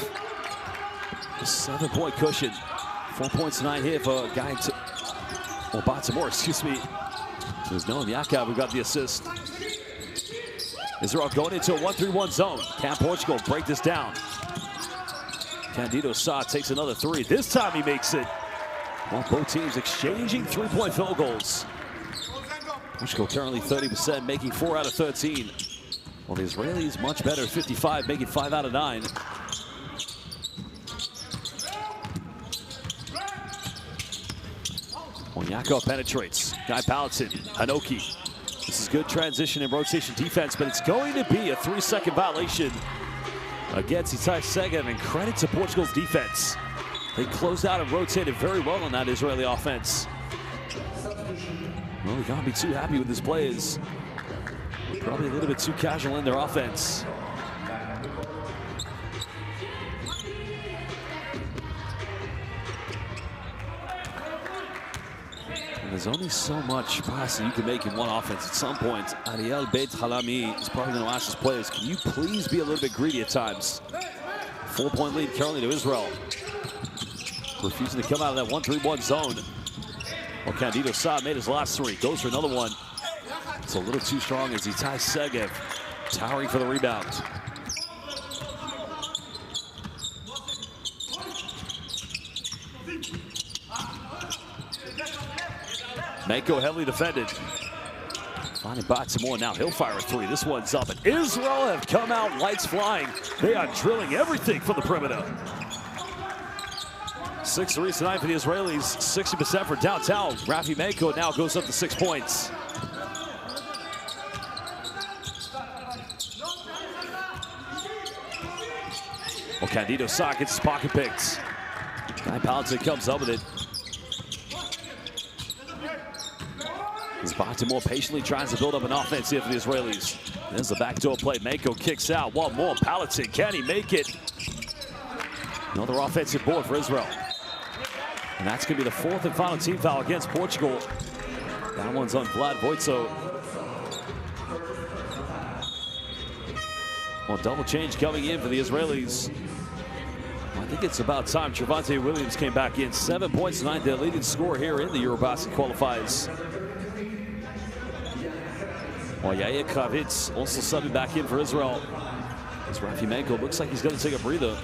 A 7-point cushion. 4 points tonight here for a guy Baltimore, excuse me. There's Noam Yakov who got the assist. Israel going into a 1-3-1 zone. Can Portugal break this down? Candido Sa takes another three. This time he makes it. Well, both teams exchanging 3-point field goals. Portugal currently 30%, making 4 out of 13. Well, the Israelis much better, 55, making 5 out of 9. Yakov penetrates. Guy Palatine, Hanoki. This is good transition and rotation defense, but it's going to be a 3-second violation against Itai Segev, and credit to Portugal's defense. They closed out and rotated very well on that Israeli offense. Well, we can't be too happy with his players. Probably a little bit too casual in their offense. There's only so much passing you can make in one offense. At some point, Ariel Beit Halami is probably going to ask his players, can you please be a little bit greedy at times? 4-point lead currently to Israel. Refusing to come out of that 1-3-1 zone. Well, Candido Sa made his last three. Goes for another one. It's a little too strong as Itai Segev towering for the rebound. Mako heavily defended. Finding Baltimore now. He'll fire a three. This one's up. And Israel have come out lights flying. They are drilling everything from the perimeter. 6 threes tonight for the Israelis. 60% for downtown. Rafi Mako now goes up to 6 points. Well, Candido Sa gets his pocket picked. Guy Palatine comes up with it. As Baltimore patiently tries to build up an offense here for the Israelis. There's the backdoor play. Mako kicks out. One more. Palatine. Can he make it? Another offensive board for Israel. And that's going to be the 4th and final team foul against Portugal. That one's on Vlad Vojtso. Well, double change coming in for the Israelis. I think it's about time Trevante Williams came back in. 7 points tonight, their leading scorer here in the EuroBasket qualifiers. Well, Yair Kravitz also subbing back in for Israel. As Rafi Mako looks like he's going to take a breather.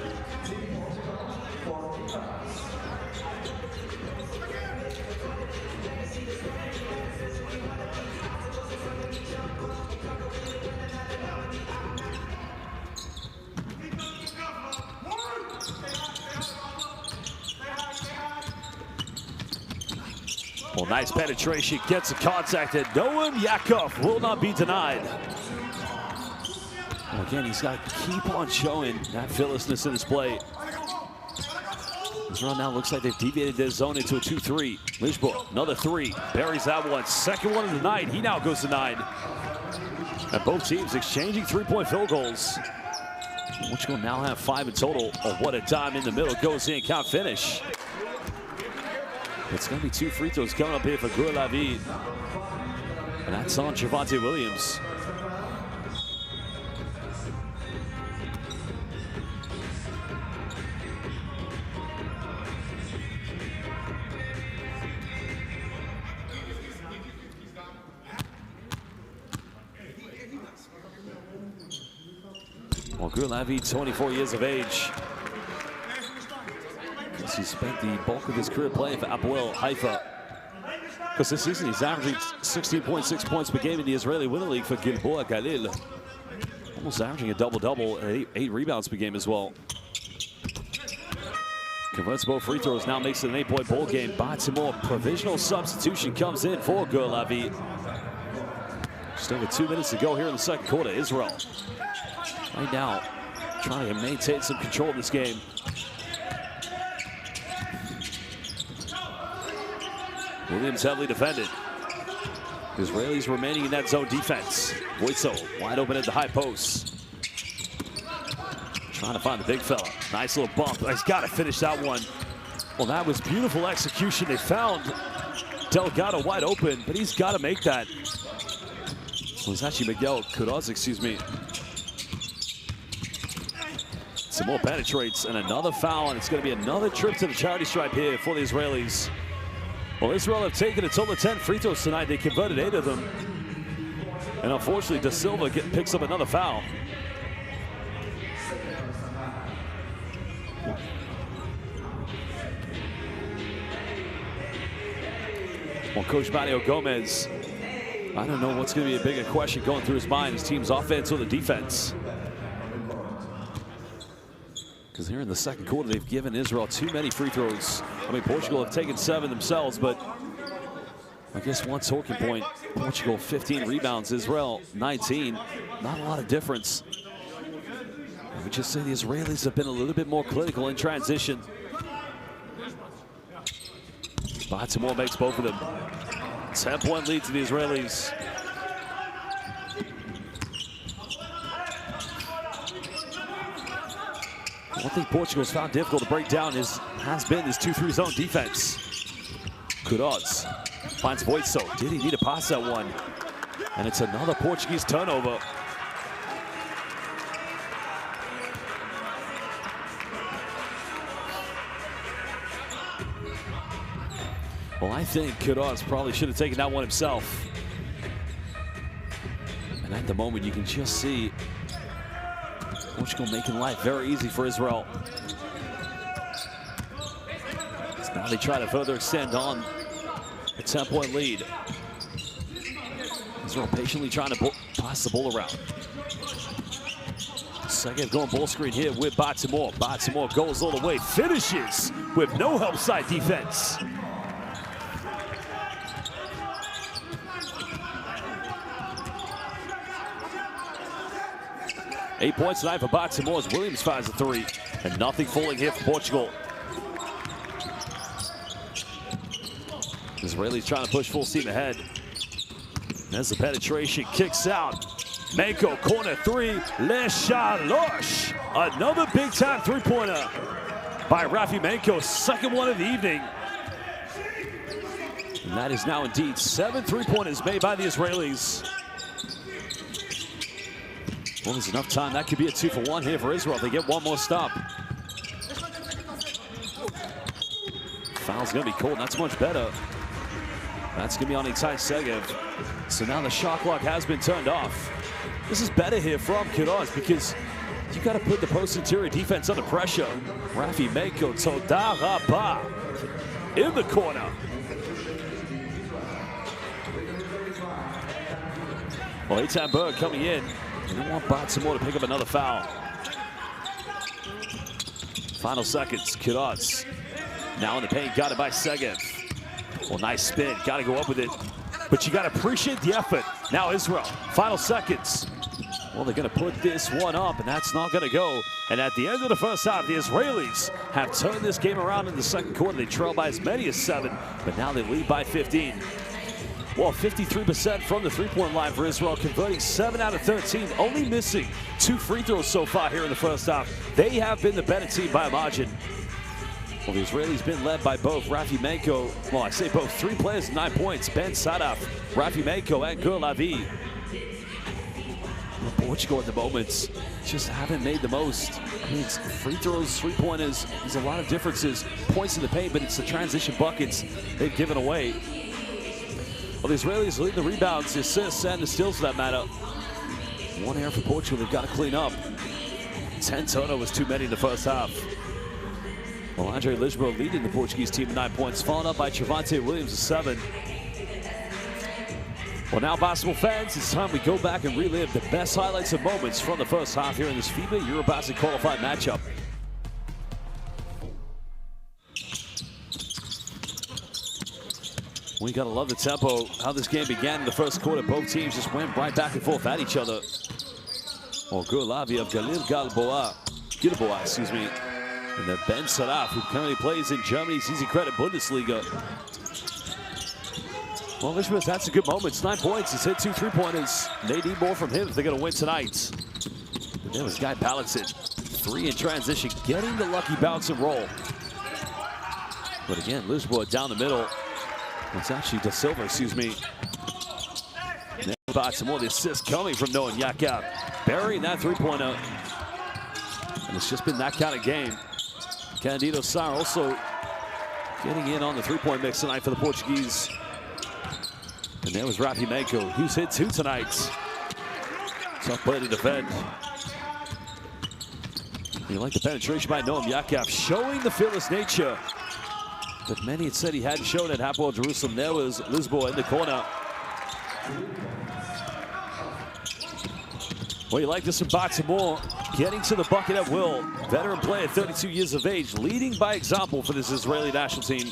Well, nice penetration, gets a contact, and Noam Yakov will not be denied. Well, again, he's got to keep on showing that fearlessness in his play. This run now looks like they've deviated their zone into a 2-3. Lishbo, another three, buries that one. Second one of the night, he now goes to 9. And both teams exchanging 3-point field goals. Portugal now have 5 in total. Oh, what a dime in the middle, goes in, can't finish. It's going to be 2 free throws coming up here for Gur Lavi. And that's on Trevante Williams. Well, Gur Lavi, 24 years of age. He spent the bulk of his career playing for Hapoel Haifa. Because this season he's averaging 16.6 points per game in the Israeli Winter League for Gilboa Galil. Almost averaging a double-double and 8 rebounds per game as well. Converts both free throws, now makes it an 8-point ball game. Baltimore provisional substitution comes in for Gur Lavi. Just over 2 minutes to go here in the second quarter. Israel right now trying to maintain some control of this game. Williams heavily defended. Israelis remaining in that zone defense. Vojtso wide open at the high post. Trying to find the big fella. Nice little bump. He's got to finish that one. Well, that was beautiful execution. They found Delgado wide open, but he's got to make that. Well, it's actually Miguel Kuroz, excuse me. Baltimore penetrates, and another foul, and it's going to be another trip to the charity stripe here for the Israelis. Well, Israel have taken a total of 10 free throws tonight. They converted 8 of them. And unfortunately, Da Silva picks up another foul. Well, Coach Mario Gomez, I don't know what's going to be a bigger question going through his mind, his team's offense or the defense. Because here in the second quarter, they've given Israel too many free throws. I mean, Portugal have taken 7 themselves, but I guess one talking point, Portugal 15 rebounds, Israel 19. Not a lot of difference. I would just say the Israelis have been a little bit more clinical in transition. Baltimore makes both of them. 10-point lead to the Israelis. One thing Portugal's found difficult to break down has been his 2-3 zone defense. Kudos finds Voitso. Did he need to pass that one? And it's another Portuguese turnover. Well, I think Kudos probably should have taken that one himself. And at the moment, you can just see Portugal making life very easy for Israel. So now they try to further extend on a 10-point lead. Israel patiently trying to pass the ball around. Second going ball screen here with Baltimore. Baltimore goes all the way, finishes with no help side defense. Eight points tonight for Baltimore as Williams fires a 3. And nothing falling here for Portugal. Israelis trying to push full steam ahead. As the penetration kicks out. Manko, corner 3, Le Chaloche. Another big-time three-pointer by Rafi Manko, second one of the evening. And that is now indeed 7 three-pointers made by the Israelis. Well, there's enough time. That could be a 2-for-1 here for Israel if they get one more stop. Foul's going to be called. That's much better. That's going to be on Itai Segev. So now the shot clock has been turned off. This is better here from Kudos because you got to put the post interior defense under pressure. Rafi Manko, Toda Rabba in the corner. Well, Eitan Berg coming in. You don't want Baltimore to pick up another foul. Final seconds, Kudos. Now in the paint, got it by Segev. Well, nice spin, got to go up with it. But you got to appreciate the effort. Now Israel, final seconds. Well, they're going to put this one up, and that's not going to go. And at the end of the first half, the Israelis have turned this game around in the second quarter. They trail by as many as 7, but now they lead by 15. Well, 53% from the three-point line for Israel, converting 7 out of 13, only missing 2 free throws so far here in the first half. They have been the better team by a margin. Well, the Israelis been led by both Rafi Manko, well, I say both, 3 players, 9 points, Ben Sadaf, Rafi Manko, and Gur Lavi. Portugal at the moment just haven't made the most. I mean, it's free throws, three-pointers, there's a lot of differences, points in the paint, but it's the transition buckets they've given away. Well, the Israelis lead the rebounds, the assists, and the steals for that matter. 1 error for Portugal they've got to clean up. 10 turnovers too many in the first half. Well, Andre Lisboa leading the Portuguese team with 9 points, followed up by Trevante Williams with 7. Well, now basketball fans, it's time we go back and relive the best highlights and moments from the first half here in this FIBA EuroBasket qualified matchup. We gotta love the tempo, how this game began in the first quarter. Both teams just went right back and forth at each other. Well, Gur Lavi of Gilboa, excuse me. And then Ben Sadaf, who currently plays in Germany's Easy Credit Bundesliga. Well, Lishmas had some good moments. 9 points, he's hit 2 three-pointers. They need more from him if they're gonna win tonight. And there was Guy Palatin, 3 in transition, getting the lucky bounce and roll. But again, Lisboa down the middle. It's actually Da Silva, excuse me. Some more of the assist coming from Noah Yakab. Burying that three-pointer. And it's just been that kind of game. Candido Sá also getting in on the three-point mix tonight for the Portuguese. And there was Rafi Menko, who's hit 2 tonight. Tough play to defend. You like the penetration by Noam Yakov, showing the fearless nature that many had said he hadn't shown at Hapoel Jerusalem. There was Lisboa in the corner. Well, you like this from Baltimore, getting to the bucket at will. Veteran player, 32 years of age, leading by example for this Israeli national team.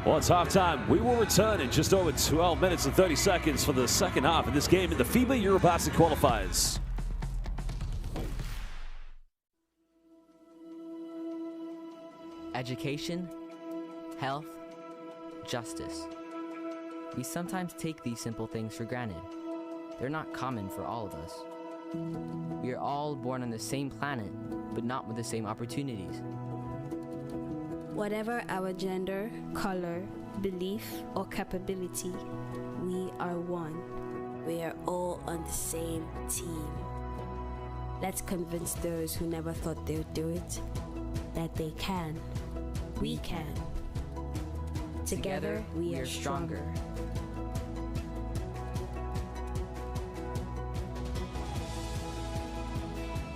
Well, it's halftime. We will return in just over 12 minutes and 30 seconds for the second half of this game in the FIBA EuroBasket Qualifiers. Education, health, justice. We sometimes take these simple things for granted. They're not common for all of us. We are all born on the same planet, but not with the same opportunities. Whatever our gender, color, belief, or capability, we are one. We are all on the same team. Let's convince those who never thought they would do it that they can. We can. Together, we are stronger.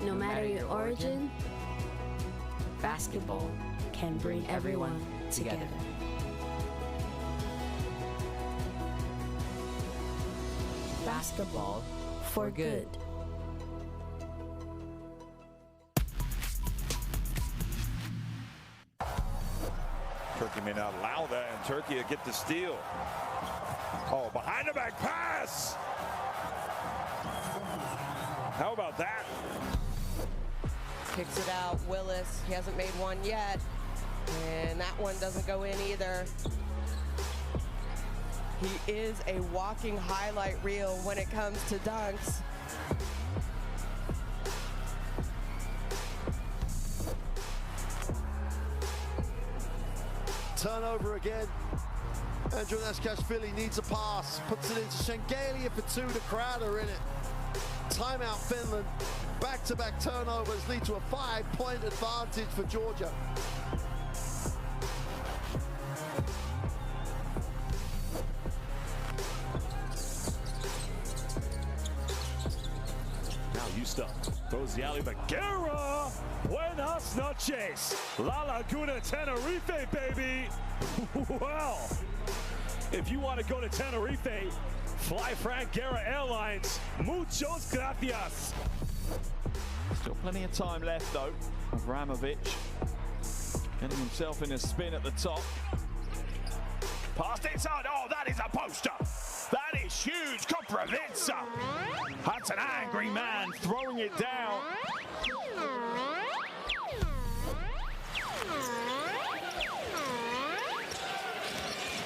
No matter your origin, basketball can bring everyone together. Basketball for good. Turkey may not allow that, and Turkey will get the steal. Oh, behind the back pass. How about that? Kicks it out, Willis. He hasn't made one yet. And that one doesn't go in either. He is a walking highlight reel when it comes to dunks. Turnover again. Andrew Neskashvili needs a pass. Puts it into Shengelia for 2. The crowd are in it. Timeout Finland. Back-to-back turnovers lead to a 5-point advantage for Georgia. Now Houston throws the alley, but Guerra, buenas noches. La Laguna, Tenerife, baby. Well, if you want to go to Tenerife, fly Frank Guerra Airlines. Muchos gracias. Still plenty of time left, though. Abramovich getting himself in a spin at the top. Past inside. Oh, that is a poster. That is huge. Comprovenza. That's an angry man throwing it down.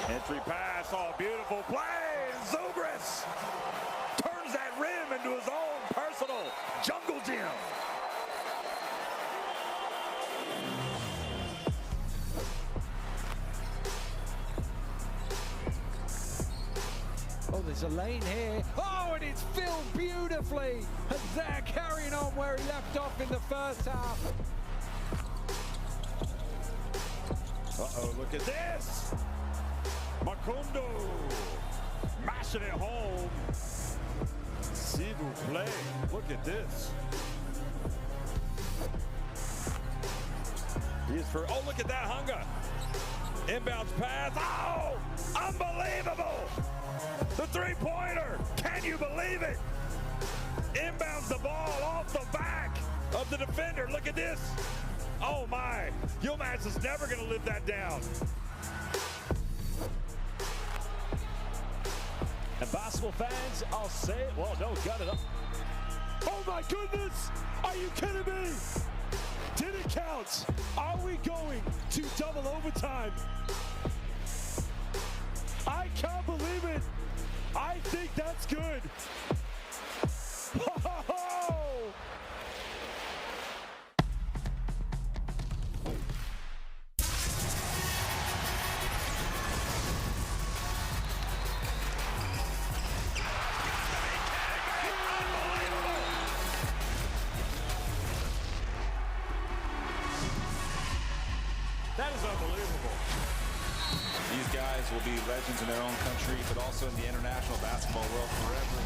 Entry pass. Oh, beautiful play. Zubris turns that rim into his own personal jungle gym. Oh, there's a lane here. Oh, and it's filled beautifully. And they're carrying on where he left off in the first half. Uh-oh, look at this. Macondo mashing it home. S'il vous plaît. Look at this. He is for, oh, look at that hunger. Inbounds pass. Oh, unbelievable. The three-pointer. Can you believe it? Inbounds the ball off the back of the defender. Look at this. Oh, my. Yilmaz is never going to live that down. And basketball fans, I'll say it. Well, no, got it up. Oh, my goodness. Are you kidding me? Did it count? Are we going to double overtime? I can't believe it. I think that's good. That is unbelievable. These guys will be legends in their own country, but also in the international basketball world forever.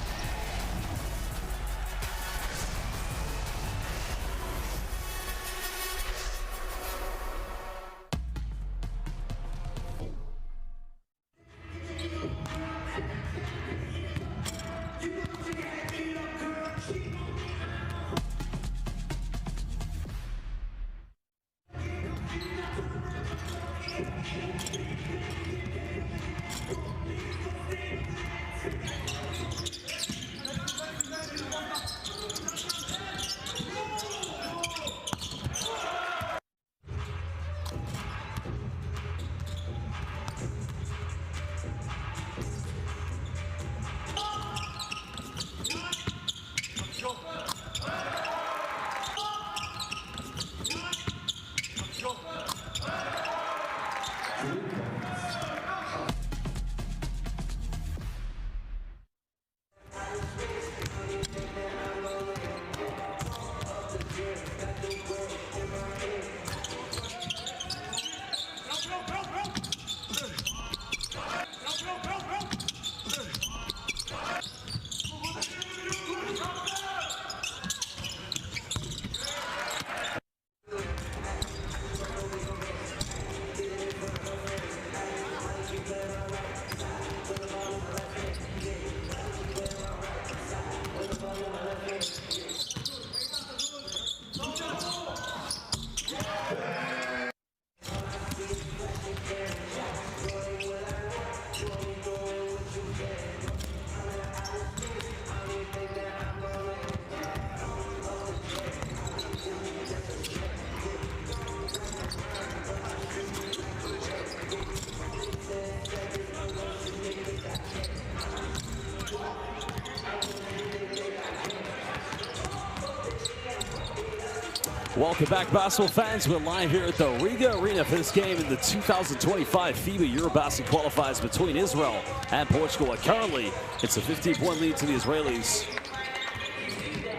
Welcome back, basketball fans. We're live here at the Riga Arena for this game in the 2025 FIBA EuroBasket qualifiers between Israel and Portugal. Currently, it's a 15-point lead to the Israelis.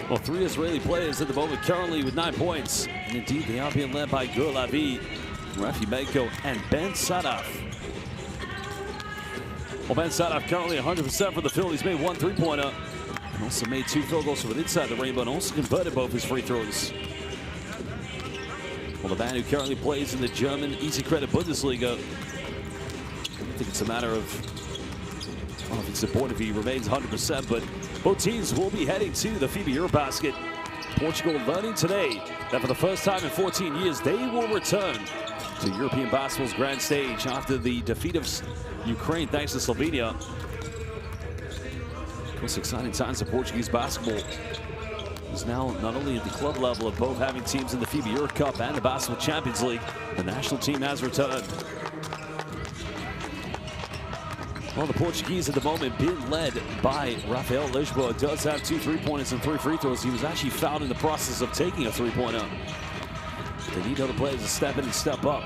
Well, 3 Israeli players at the moment currently with 9 points. And indeed, they are being led by Gur Lavi, Rafi Menko, and Ben Sadaf. Well, Ben Sadaf currently 100% for the field. He's made 1 3-pointer and also made 2 field goals from inside the rainbow and also converted both his free throws. Well, the man who currently plays in the German Easy Credit Bundesliga, I think it's a matter of, I don't know if it's important if he remains 100%, but both teams will be heading to the FIBA EuroBasket. Portugal learning today that for the first time in 14 years, they will return to European basketball's grand stage after the defeat of Ukraine thanks to Slovenia. Of course, exciting times for Portuguese basketball. Is now not only at the club level of both having teams in the FIBA Euro Cup and the Basketball Champions League, the national team has returned. Well, the Portuguese at the moment being led by Rafael Lisboa does have 2 3-pointers and 3 free throws. He was actually fouled in the process of taking a 3-pointer. They need other players to step in and step up.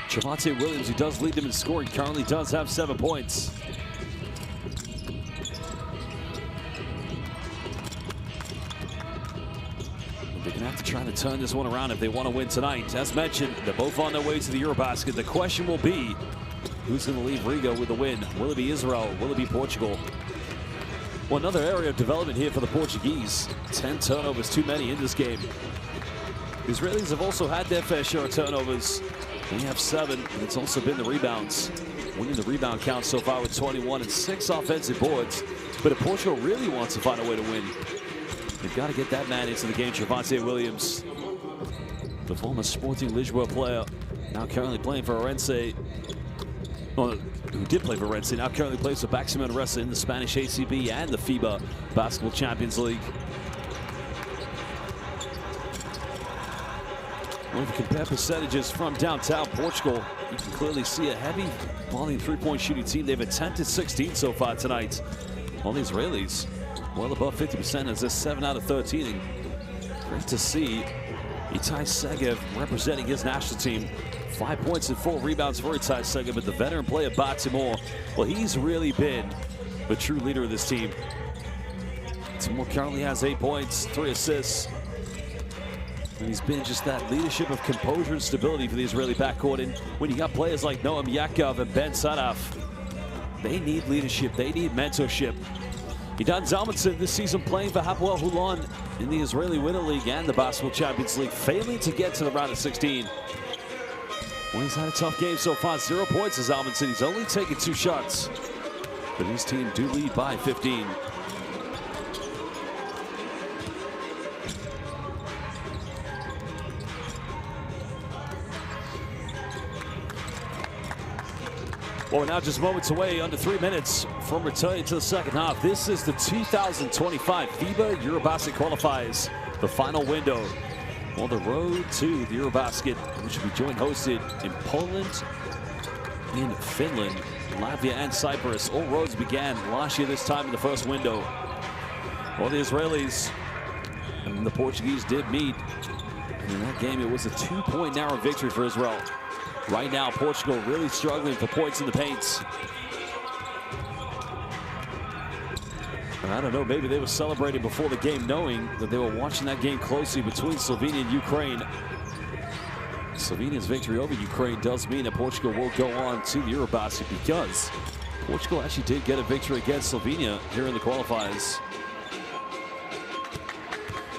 Javante Williams, who does lead them in scoring, currently does have 7 points. They're going to have to try to turn this one around if they want to win tonight. As mentioned, they're both on their way to the EuroBasket. The question will be, who's going to leave Riga with the win? Will it be Israel? Will it be Portugal? Well, another area of development here for the Portuguese. 10 turnovers too many in this game. The Israelis have also had their fair share of turnovers. They have 7, and it's also been the rebounds. Winning the rebound count so far with 21 and 6 offensive boards. But if Portugal really wants to find a way to win, they've got to get that man into the game, Javante Williams. The former Sporting Lisboa player, now currently playing for Orense. Well, who did play for Orense, now currently plays for Baxi Manresa in the Spanish ACB and the FIBA Basketball Champions League. When you compare percentages from downtown Portugal, you can clearly see a heavy volume 3-point shooting team. They've attempted 16 so far tonight. All the Israelis well above 50% as they're 7 out of 13. And great to see Itai Segev representing his national team. 5 points and 4 rebounds for Itai Segev, but the veteran player Timur, well, he's really been the true leader of this team. Timur currently has 8 points, 3 assists. And he's been just that leadership of composure and stability for the Israeli backcourt. And when you got players like Noam Yaakov and Ben Sadaf, they need leadership, they need mentorship. Idan Zalmanson this season playing for Hapoel Holon in the Israeli Winter League and the Basketball Champions League, failing to get to the round of 16. Well, he's had a tough game so far. 0 points to Zalmanson. He's only taken 2 shots. But his team do lead by 15. Well, we're now just moments away, under 3 minutes from returning to the second half. This is the 2025 FIBA EuroBasket Qualifiers, the final window on the road to the EuroBasket, which will be joint hosted in Poland, in Finland, Latvia, and Cyprus. All roads began last year this time in the first window. Well, the Israelis and the Portuguese did meet. And in that game, it was a 2-point narrow victory for Israel. Right now, Portugal really struggling for points in the paints. I don't know, maybe they were celebrating before the game, knowing that they were watching that game closely between Slovenia and Ukraine. Slovenia's victory over Ukraine does mean that Portugal will go on to the EuroBasket, because Portugal actually did get a victory against Slovenia here in the qualifiers.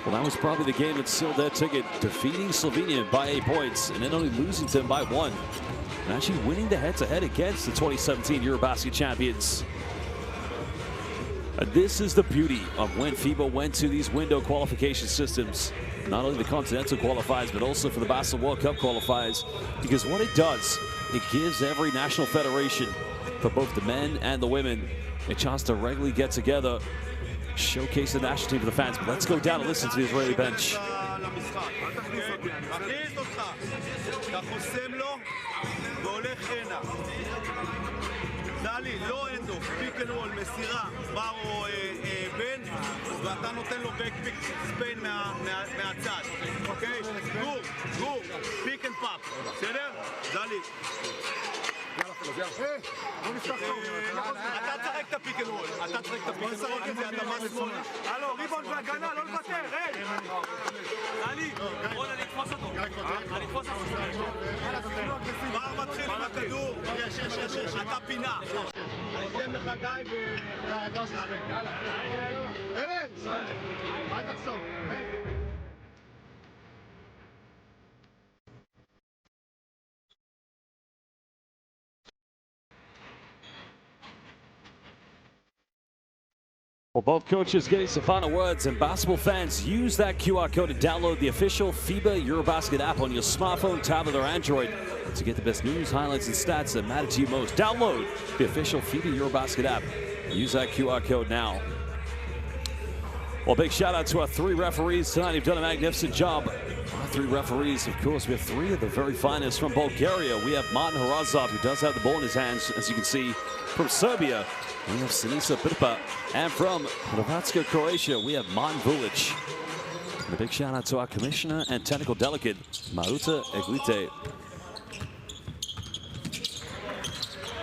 Well, that was probably the game that sealed their ticket, defeating Slovenia by 8 points and then only losing to them by 1. And actually winning the head-to-head against the 2017 EuroBasket champions. And this is the beauty of when FIBA went to these window qualification systems. Not only the continental qualifiers, but also for the Basketball World Cup qualifiers. Because what it does, it gives every national federation, for both the men and the women, a chance to regularly get together, showcase the national team for the fans. But let's go down and listen to the Israeli bench. דלי, לא אנדוף, פיק אנד רול, מסירה, בר או בן, ואתה נותן לו בקפיק ספיין מהצד, אוקיי? גור, פיק אנד פאפ, בסדר? דלי. אתה תשחק את הפיק אנד רול, אתה מסמאל. הלו, ריבון והגנה, לא לוותר, היי! דלי, רול, אני אתפוס אותו. בר מתחיל עם הכדור, אתה פינה. אני אתן לך גיא ארץ! מה תחסום? Well, both coaches getting some final words, and basketball fans, use that QR code to download the official FIBA EuroBasket app on your smartphone, tablet, or Android to get the best news, highlights, and stats that matter to you most. Download the official FIBA EuroBasket app. Use that QR code now. Well, big shout out to our 3 referees tonight. You've done a magnificent job. Our 3 referees, of course, we have 3 of the very finest from Bulgaria. We have Martin Harazov, who does have the ball in his hands, as you can see. From Serbia, we have Sinisa Pirpa. And from Hrvatska, Croatia, we have Martin Vulic. And a big shout out to our commissioner and technical delegate, Maruta Eglite.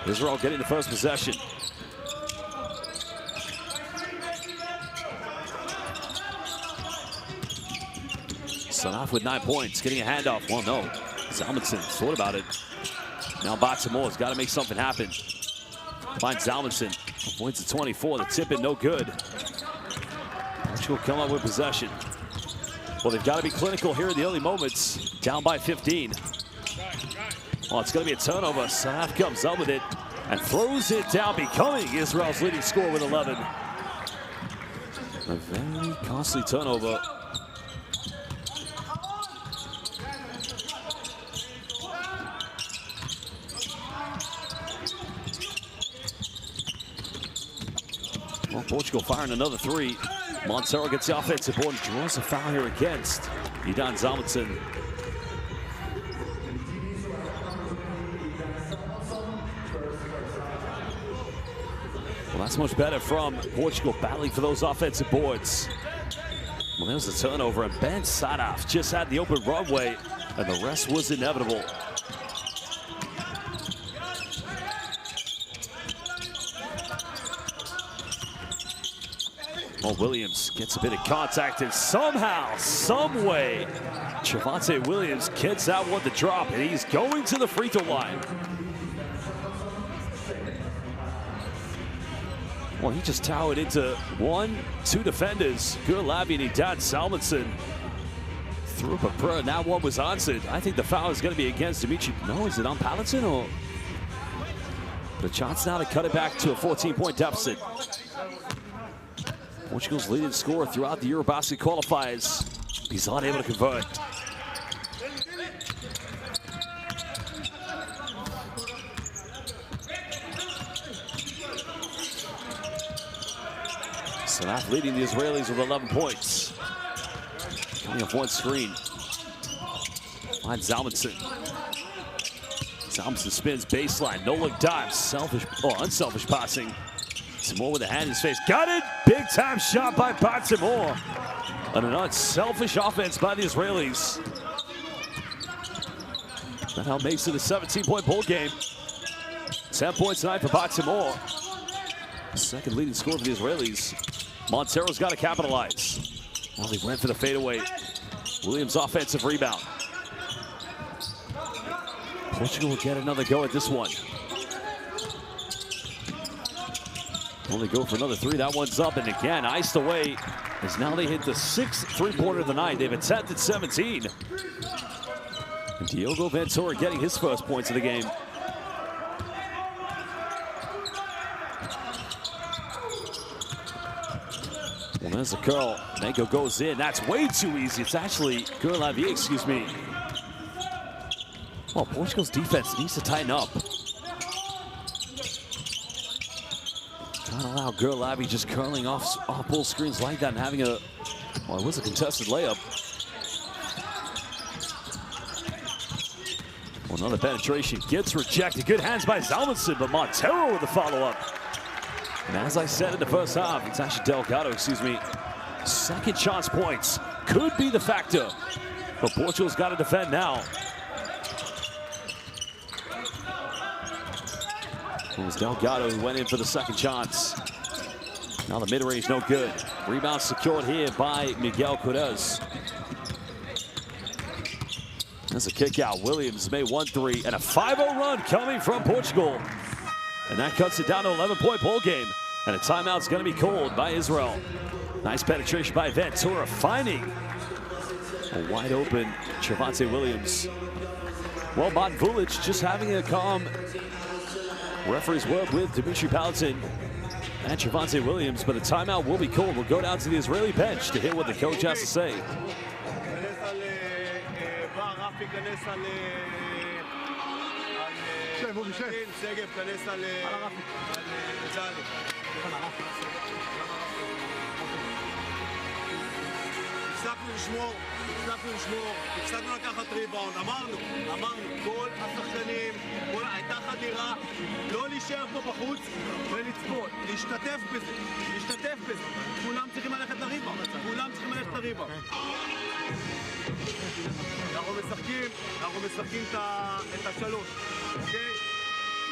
Israel getting the first possession. Sanaf with 9 points, getting a handoff. Well, no, Zalmanson thought about it. Now Baximore's got to make something happen. Finds Zalmanson, points at 24, the tip in no good. Portugal come up with possession. Well, they've got to be clinical here in the early moments. Down by 15. Well, it's going to be a turnover. Sanaf comes up with it and throws it down, becoming Israel's leading scorer with 11. A very costly turnover. Well, Portugal firing another 3. Montero gets the offensive board and draws a foul here against Idan Zalmanson. Well, that's much better from Portugal, battling for those offensive boards. Well, there's a turnover, and Ben Sadaf just had the open runway, and the rest was inevitable. Well, Williams gets a bit of contact, and somehow, some way, Trevante Williams gets that one to drop, and he's going to the free throw line. Well, he just towered into 1-2 defenders. Gurlavi and Dan Salmonson threw up a prayer, and that one was answered. I think the foul is going to be against Dimitri. No, is it on Palatine or? But a chance now to cut it back to a 14-point deficit. Portugal's leading scorer throughout the EuroBasket qualifiers. He's unable to convert. Salah leading the Israelis with 11 points. Coming off one screen. Finds Zalmanson. Zalmanson spins baseline. No look dive. Selfish or unselfish passing. Timor with a hand in his face. Got it! Big time shot by Timor. And an unselfish offense by the Israelis. That now makes it a 17-point ball game. 10 points tonight for Timor. Second leading scorer for the Israelis. Montero's got to capitalize. Well, he went for the fadeaway. Williams offensive rebound. Portugal will get another go at this one. Only go for another three. That one's up, and again, iced away, as now they hit the 6th three-pointer of the night. They've attempted 17. And Diogo Ventura getting his first points of the game. Well, there's a curl. Mango goes in. That's way too easy. It's actually Gurlavi, excuse me. Well, Portugal's defense needs to tighten up. Can't allow Gurlavi just curling off ball screens like that and having a, well, it was a contested layup. Well, another penetration gets rejected. Good hands by Zalmanson, but Montero with the follow-up. And as I said in the first half, it's actually Delgado, excuse me. Second chance points could be the factor, but Portugal's got to defend now. It was Delgado who went in for the second chance. Now the mid-range no good. Rebound secured here by Miguel Cortez. There's a kick out. Williams made 1-3 and a 5-0 run coming from Portugal. And that cuts it down to an 11-point ball game. And a timeout's going to be called by Israel. Nice penetration by Ventura, finding a wide open Trevante Williams. Well, Martin Vulic just having a calm referee's word with Dimitri Palatine and Trevante Williams, but the timeout will be called. We'll go down to the Israeli bench to hear what the coach has to say. הפסקנו לשמור, הפסקנו לקחת ריבאונד, אמרנו, כל השחקנים, הייתה חדירה, לא להישאר פה בחוץ ולצפות, להשתתף בזה, כולם צריכים ללכת לריבאונד, אנחנו משחקים את השלוש, אוקיי?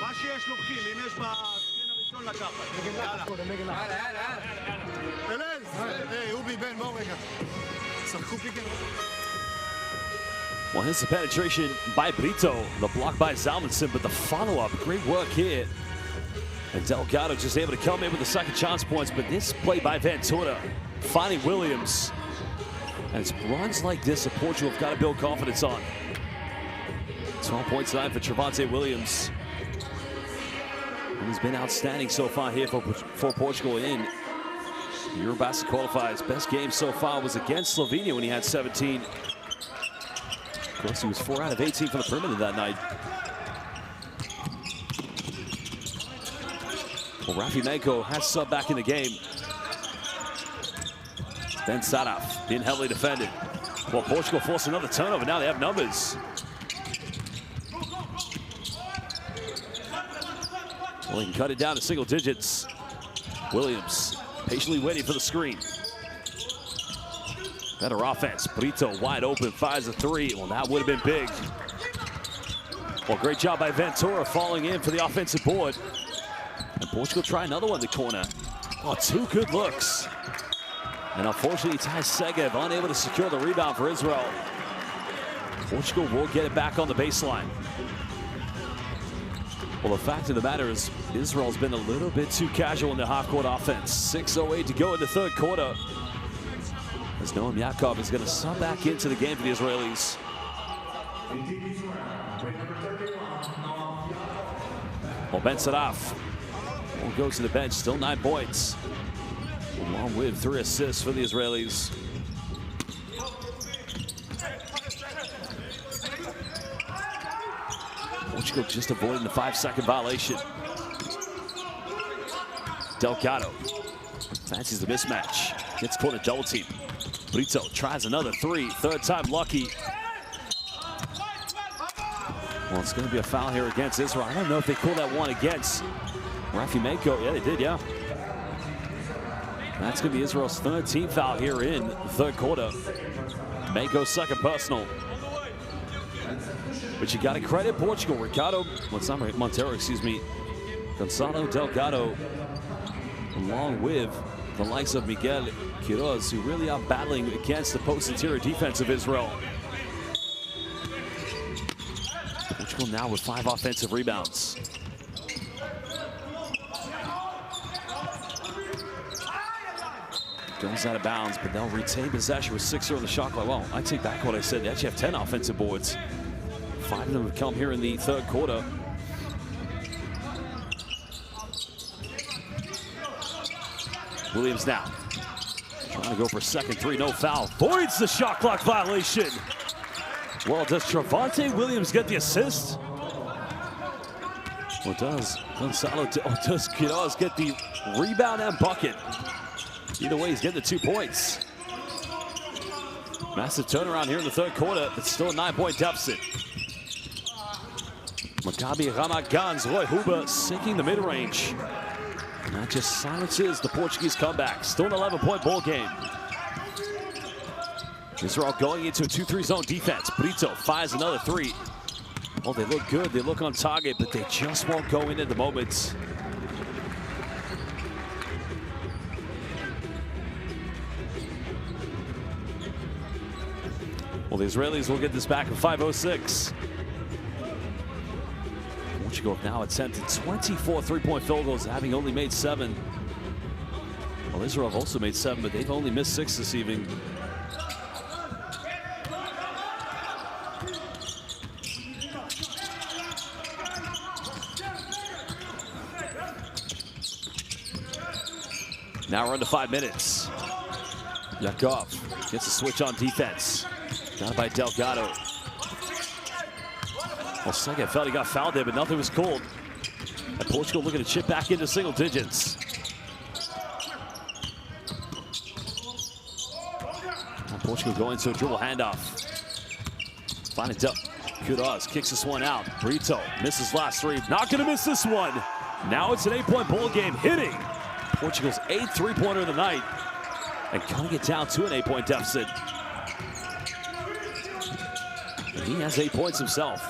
מה שיש לוקחים, אם יש בסקרין הראשון לקחת, יאללה. היי, אובי בן, בואו רגע. Well, here's the penetration by Brito, the block by Zalmanson, but the follow-up, great work here. And Delgado just able to come in with the second chance points, but this play by Ventura, finding Williams. And it's runs like this that Portugal have got to build confidence on. 12 points tonight for Trevante Williams. And he's been outstanding so far here for Portugal in EuroBasket qualifiers. Best game so far was against Slovenia when he had 17. Of course, he was 4 out of 18 for the perimeter that night. Well, Rafi Menko has sub back in the game. Ben Sadaf being heavily defended. Well, Portugal forced another turnover. Now they have numbers. Well, he can cut it down to single digits. Williams patiently waiting for the screen. Better offense. Brito wide open, fires a three. Well, that would have been big. Well, great job by Ventura falling in for the offensive board. And Portugal try another one in the corner. Oh, two good looks. And unfortunately, Tai Segev unable to secure the rebound for Israel. Portugal will get it back on the baseline. Well, the fact of the matter is, Israel's been a little bit too casual in the half-court offense. 6:08 to go in the third quarter. As Noam Yakov is going to sub back into the game for the Israelis. Well, Ben Saraf will go to the bench, still 9 points. Along with 3 assists for the Israelis. Portugal just avoiding the 5-second violation. Delgado fancies the mismatch. Gets caught a double team. Brito tries another 3, third time lucky. Well, it's going to be a foul here against Israel. I don't know if they called that one against Rafi Mako. Yeah, they did, yeah. That's going to be Israel's 3rd team foul here in the third quarter. Mako's 2nd personal. But you got to credit Portugal. Montero, excuse me. Gonçalo Delgado, along with the likes of Miguel Quiroz, who really are battling against the post-interior defense of Israel. Portugal now with 5 offensive rebounds. Goes out of bounds, but they'll retain possession with 6 here on the shot clock. Well, I take back what I said. They actually have 10 offensive boards. 5 of them have come here in the third quarter. Williams now trying to go for a second 3, no foul. Voids the shot clock violation. Well, does Trevante Williams get the assist? Or does Quiroz get the rebound and bucket? Either way, he's getting the 2 points. Massive turnaround here in the third quarter. It's still a 9-point deficit. Maccabi Ramat Gan's Roy Huber sinking the mid-range. And that just silences the Portuguese comeback. Still an 11-point ball game. Israel going into a 2-3 zone defense. Brito fires another 3. Oh, they look good. They look on target, but they just won't go in at the moment. Well, the Israelis will get this back in 5:06. Portugal have now attempted 24 3-point field goals, having only made 7. Well, Israel have also made 7, but they've only missed 6 this evening. Now we're under 5 minutes. Yakov gets a switch on defense. Got it by Delgado. Well, Segev felt he got fouled there, but nothing was called. And Portugal looking to chip back into single digits. And Portugal going to a dribble handoff. Find it up. Quiroz kicks this one out. Brito misses last 3. Not going to miss this one. Now it's an 8-point ball game, hitting Portugal's 8th 3-pointer of the night and cutting it down to an 8-point deficit. And he has 8 points himself.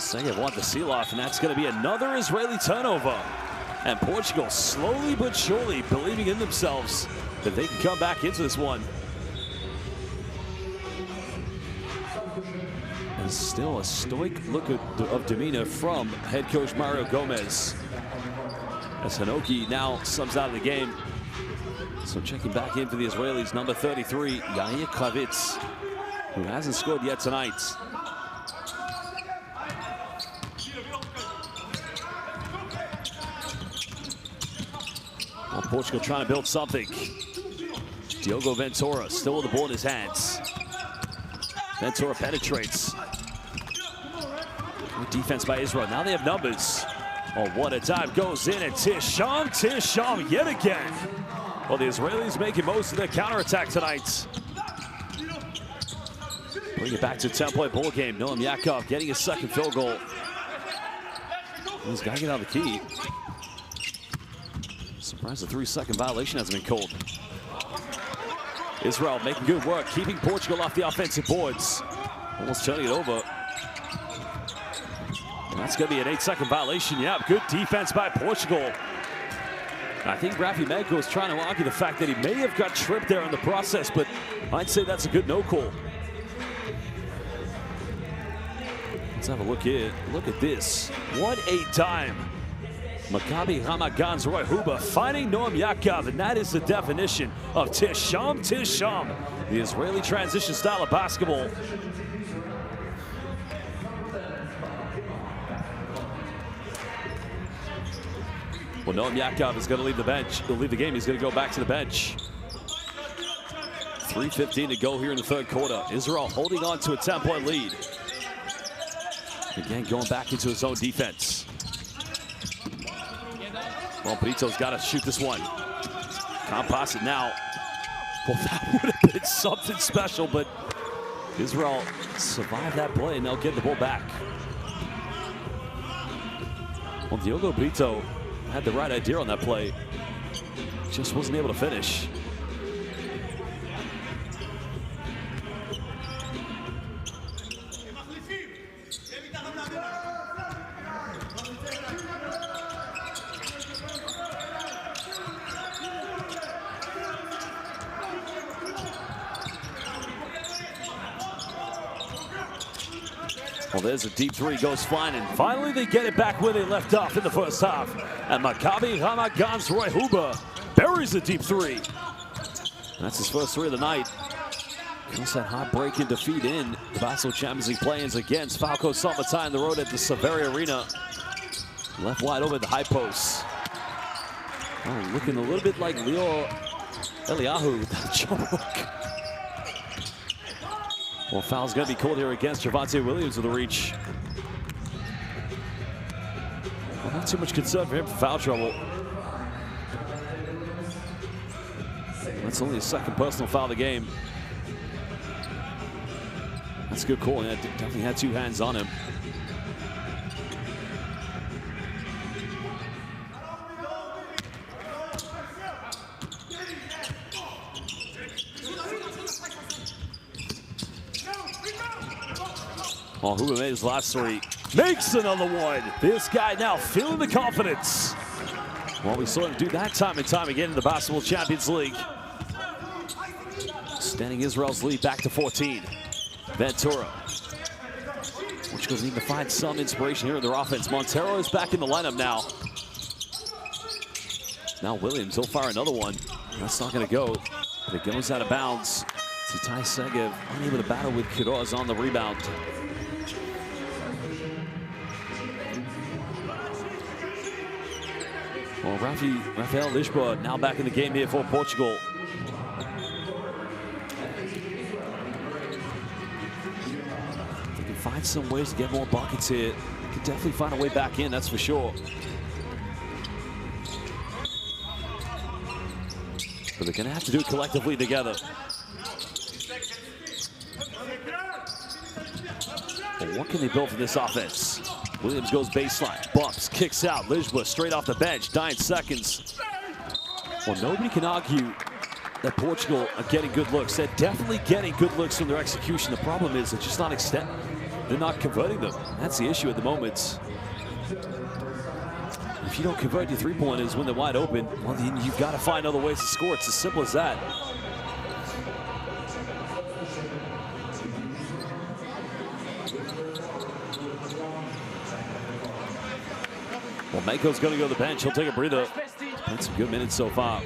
Segev wants the seal off, and that's going to be another Israeli turnover. And Portugal slowly but surely believing in themselves that they can come back into this one. And still a stoic look of demeanor from head coach Mario Gomez. As Hanoki now subs out of the game. So checking back in for the Israelis, number 33, Yair Kravitz, who hasn't scored yet tonight. Well, Portugal trying to build something. Diogo Ventura still with the ball in his hands. Ventura penetrates. Good defense by Israel. Now they have numbers. Oh, what a dive goes in, and Tisham yet again. Well, the Israelis making most of their counterattack tonight. Bring it back to a 10-point ball game. Noam Yakov getting his 2nd field goal. He's got to get out of the key. Surprised the 3-second violation hasn't been called. Israel making good work, keeping Portugal off the offensive boards. Almost turning it over. And that's going to be an 8-second violation. Yeah, good defense by Portugal. I think Rafi Menko is trying to argue the fact that he may have got tripped there in the process, but I'd say that's a good no call. Let's have a look here. Look at this. What a time. Maccabi Ramat Gan's Roy Huber finding Noam Yaakov, and that is the definition of Tisham Tisham, the Israeli transition style of basketball. Well, Noam Yaakov is going to leave the bench. He'll leave the game. He's going to go back to the bench. 3:15 to go here in the third quarter. Israel holding on to a 10-point lead. Again, going back into his own defense. Well, Brito's got to shoot this one. Can't pass it now. Well, that would have been something special, but Israel survived that play, and they'll get the ball back. Well, Diogo Brito had the right idea on that play. Just wasn't able to finish. Well, there's a deep three, goes flying, and finally they get it back where they left off in the first half. And Maccabi Ramat Gan's Roy Huber buries the deep three. And that's his first three of the night. Comes that heartbreaking defeat in the Basketball Champions League play-ins against Falco Salvatore on the road at the Severi Arena. Left wide open at the high post. Oh, looking a little bit like Leo Eliahu, that jump hook. Well, foul's going to be called here against Javonte Williams with the reach. Well, not too much concern for him for foul trouble. That's only his second personal foul of the game. That's a good call. Yeah, definitely had two hands on him. Well, Huber made his last three. Makes another one. This guy now feeling the confidence. Well, we saw him do that time and time again in the Basketball Champions League. Extending Israel's lead back to 14. Ventura. Portugal's need to find some inspiration here in their offense. Montero is back in the lineup now. Now Williams, he'll fire another one. That's not going to go. But it goes out of bounds. Sitai Segev unable to battle with Quiroz on the rebound. Well, Rafael Lisboa now back in the game here for Portugal. They can find some ways to get more buckets here. They can definitely find a way back in, that's for sure. But they're going to have to do it collectively together. Well, what can they build for this offense? Williams goes baseline, bumps, kicks out. Lisboa straight off the bench, 9 seconds. Well, nobody can argue that Portugal are getting good looks. They're definitely getting good looks from their execution. The problem is they're just not extending. They're not converting them. That's the issue at the moment. If you don't convert your three-pointers when they're wide open, well, then you've got to find other ways to score. It's as simple as that. Well, Menko's going to go to the bench. He'll take a breather. Played some good minutes so far.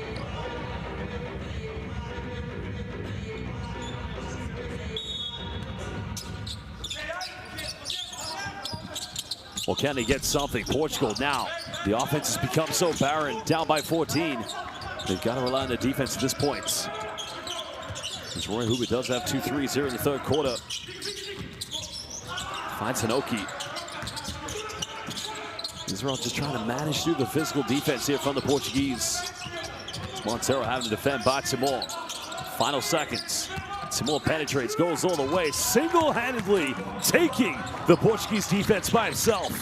Well, can they get something? Portugal now. The offense has become so barren. Down by 14. They've got to rely on the defense at this point. As Roy Huber does have 2 threes here in the third quarter. Finds Hanoki. Israel just trying to manage through the physical defense here from the Portuguese. Montero having to defend by Timor. Final seconds. Timor penetrates, goes all the way, single-handedly taking the Portuguese defense by himself.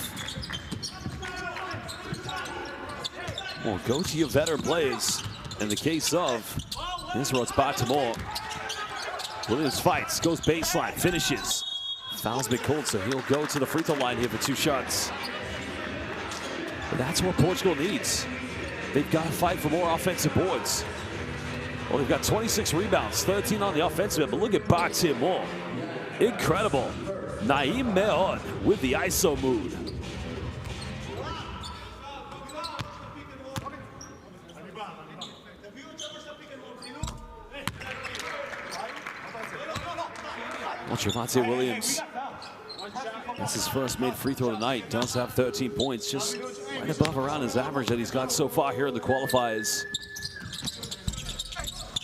Well, go to your veteran players. In the case of Israel, it's by Timor. Williams fights, goes baseline, finishes. Foul's been called, so he'll go to the free throw line here for 2 shots. But that's what Portugal needs. they've got to fight for more offensive boards. Well, they've got 26 rebounds, 13 on the offensive end, but look at Box here more. Incredible. Naeem Meon with the ISO mood. Well, Trevante Williams, that's his first made free throw tonight. Does have 13 points, just right above around his average that he's got so far here in the qualifiers.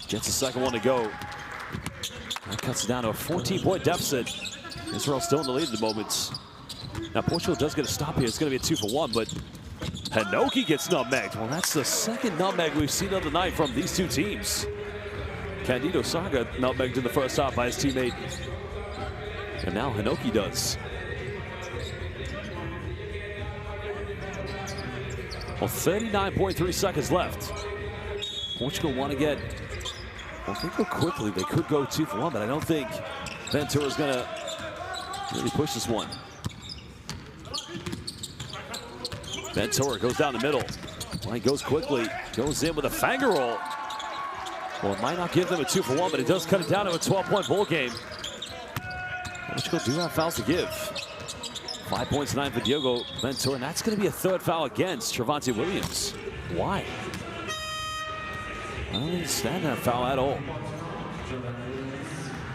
Gets the second one to go. That cuts it down to a 14-point deficit. Israel still in the lead at the moment. Now Portugal does get a stop here. It's going to be a 2-for-1, but Hinoki gets nutmegged. Well, that's the second nutmeg we've seen of the night from these two teams. Candido Saga nutmegged in the first half by his teammate. And now Hinoki does. Well, 39.3 seconds left. Portugal want to get, well, if they go quickly, they could go 2-for-1, but I don't think Ventura's going to really push this one. Ventura goes down the middle. Well, he goes quickly, goes in with a finger roll. Well, it might not give them a 2-for-1, but it does cut it down to a 12-point ball game. Portugal do have fouls to give. 5 points tonight for Diogo Ventura, and that's going to be a third foul against Trevante Williams. Why? I don't understand that foul at all.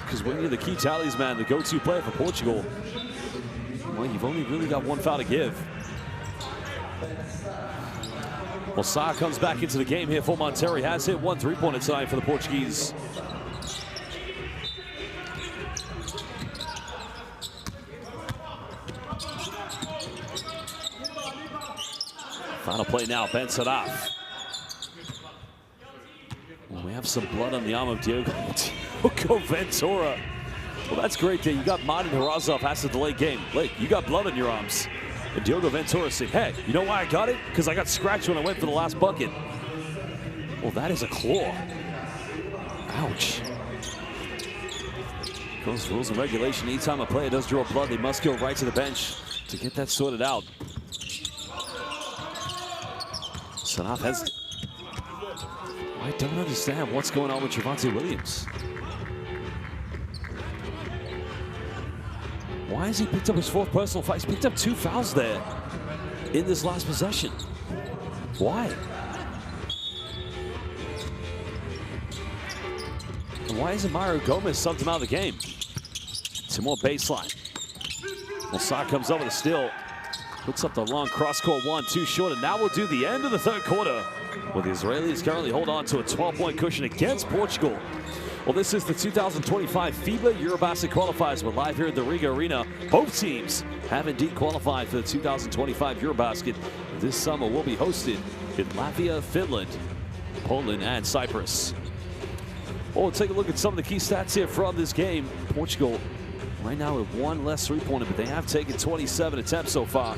Because when you're the key talisman, the go-to player for Portugal, well, you've only really got one foul to give. Well, Sa comes back into the game here for Monterrey. Has hit 1 3-pointer tonight for the Portuguese. Final play now, Ben Sadaf. Well, we have some blood on the arm of Diogo Ventura. Well, that's great that you got Martin Harazov has to delay game. Blake, you got blood on your arms. And Diogo Ventura said, hey, you know why I got it? Because I got scratched when I went for the last bucket. Well, that is a claw. Ouch. Those rules and regulation, anytime a player does draw blood, they must go right to the bench to get that sorted out. Sanaf has... I don't understand what's going on with Trevante Williams. Why has he picked up his 4th personal foul? He's picked up 2 fouls there in this last possession. Why? And why isn't Mario Gomez subbed him out of the game? Some more baseline. Well, Sa comes up with a steal. Puts up the long cross-court 1, too short, and now we'll do the end of the third quarter. Well, the Israelis currently hold on to a 12-point cushion against Portugal. Well, this is the 2025 FIBA EuroBasket Qualifiers. We're live here at the Riga Arena. Both teams have indeed qualified for the 2025 EuroBasket. This summer will be hosted in Latvia, Finland, Poland, and Cyprus. Well, we'll take a look at some of the key stats here from this game. Portugal right now with 1 less 3-pointer, but they have taken 27 attempts so far.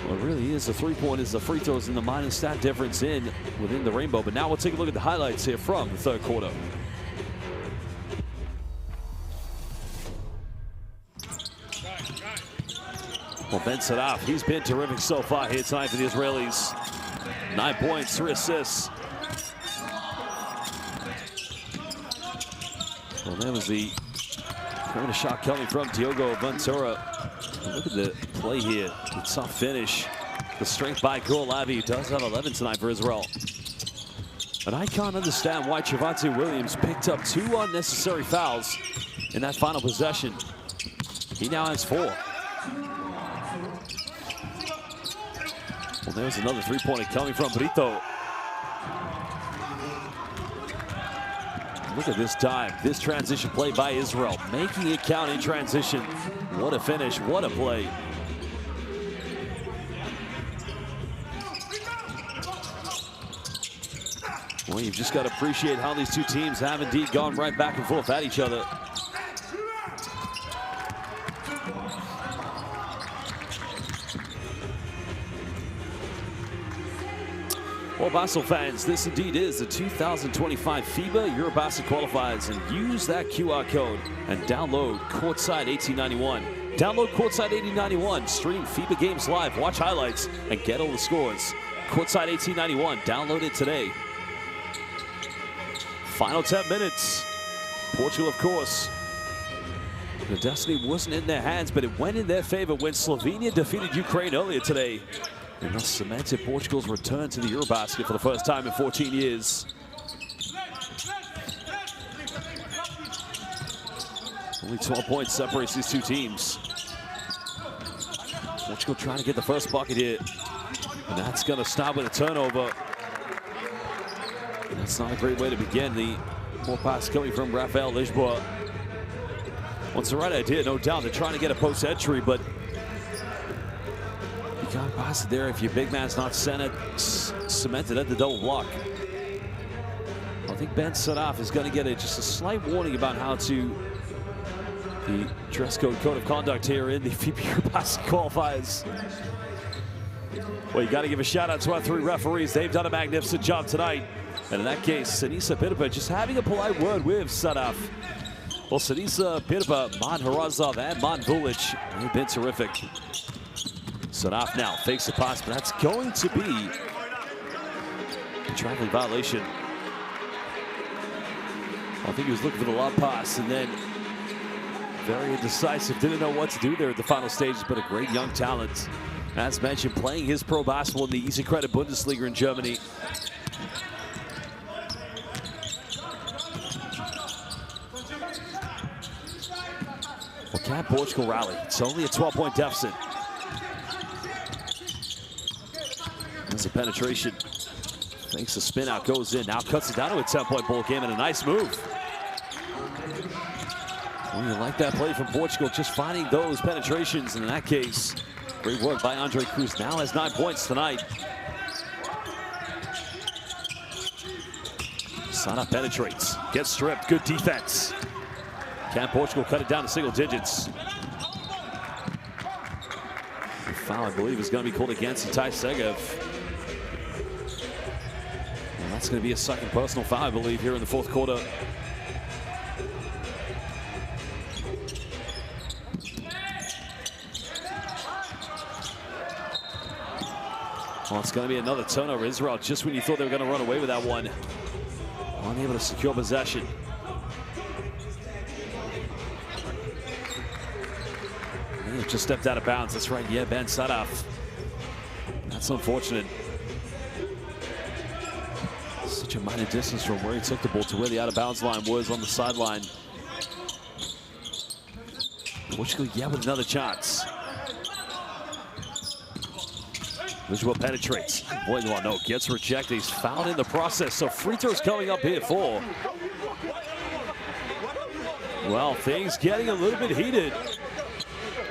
Well, it really is the 3-pointers, the free throws, and the minor stat difference within the rainbow. But now we'll take a look at the highlights here from the third quarter. Well, Ben Sadaf, he's been terrific so far here tonight for the Israelis. 9 points, 3 assists. Well, that was the kind of shot coming from Diogo Ventura. Look at the play here. The tough finish. The strength by Golavi, who does have 11 tonight for Israel. And I can't understand why Trevante Williams picked up 2 unnecessary fouls in that final possession. He now has 4. Well, there's another 3-pointer coming from Brito. Look at this time, this transition play by Israel, making it count in transition. What a finish, what a play. Well, you've just got to appreciate how these two teams have indeed gone right back and forth at each other. Well, Basel fans, this indeed is the 2025 FIBA EuroBasket Qualifiers, and use that QR code and download Courtside 1891. Download Courtside 1891, stream FIBA games live, watch highlights, and get all the scores Courtside 1891. Download it today. Final 10 minutes. Portugal, of course. The destiny wasn't in their hands, but it went in their favor when Slovenia defeated Ukraine earlier today. And thus cemented Portugal's return to the EuroBasket for the first time in 14 years. Only 12 points separates these two teams. Portugal trying to get the first bucket here. And that's going to stop with a turnover. And that's not a great way to begin. The more pass coming from Rafael Lisboa. Well, it's the right idea, no doubt. They're trying to get a post entry, but you can't pass it there if your big man's not cemented at the double block. I think Ben Sadaf is going to get just a slight warning about how to the dress code of conduct here in the FIBA EuroBasket qualifiers. Well, you got to give a shout out to our 3 referees. They've done a magnificent job tonight. And in that case, Sinisa Pirpa just having a polite word with Sadaf. Well, Sinisa Pirpa, Man Harazov, and Man Vulic, they've been terrific. Sadaf now fakes the pass, but that's going to be a traveling violation. I think he was looking for the lob pass, and then very indecisive, didn't know what to do there at the final stages, but a great young talent. As mentioned, playing his pro basketball in the Easy Credit Bundesliga in Germany. Well, can Portugal rally? It's only a 12-point deficit. There's a penetration. Thanks to spin out, goes in. Now cuts it down to a 10-point ball game and a nice move. Well, you like that play from Portugal, just finding those penetrations. And in that case, great work by Andre Cruz. Now has 9 points tonight. Sana penetrates, gets stripped, good defense. Can Portugal cut it down to single digits? The foul, I believe, is going to be called against Itai Segev. And that's going to be a second personal foul, I believe, here in the 4th quarter. Well, it's going to be another turnover. Israel, just when you thought they were going to run away with that one, unable to secure possession. He just stepped out of bounds. That's right. Yeah, Ben Sadaf. That's unfortunate. Such a minor distance from where he took the ball to where the out-of-bounds line was on the sideline. Portugal, yeah, with another chance. Lisboa penetrates. Boy, no, gets rejected. He's fouled in the process. So free throws coming up here for. Well, things getting a little bit heated.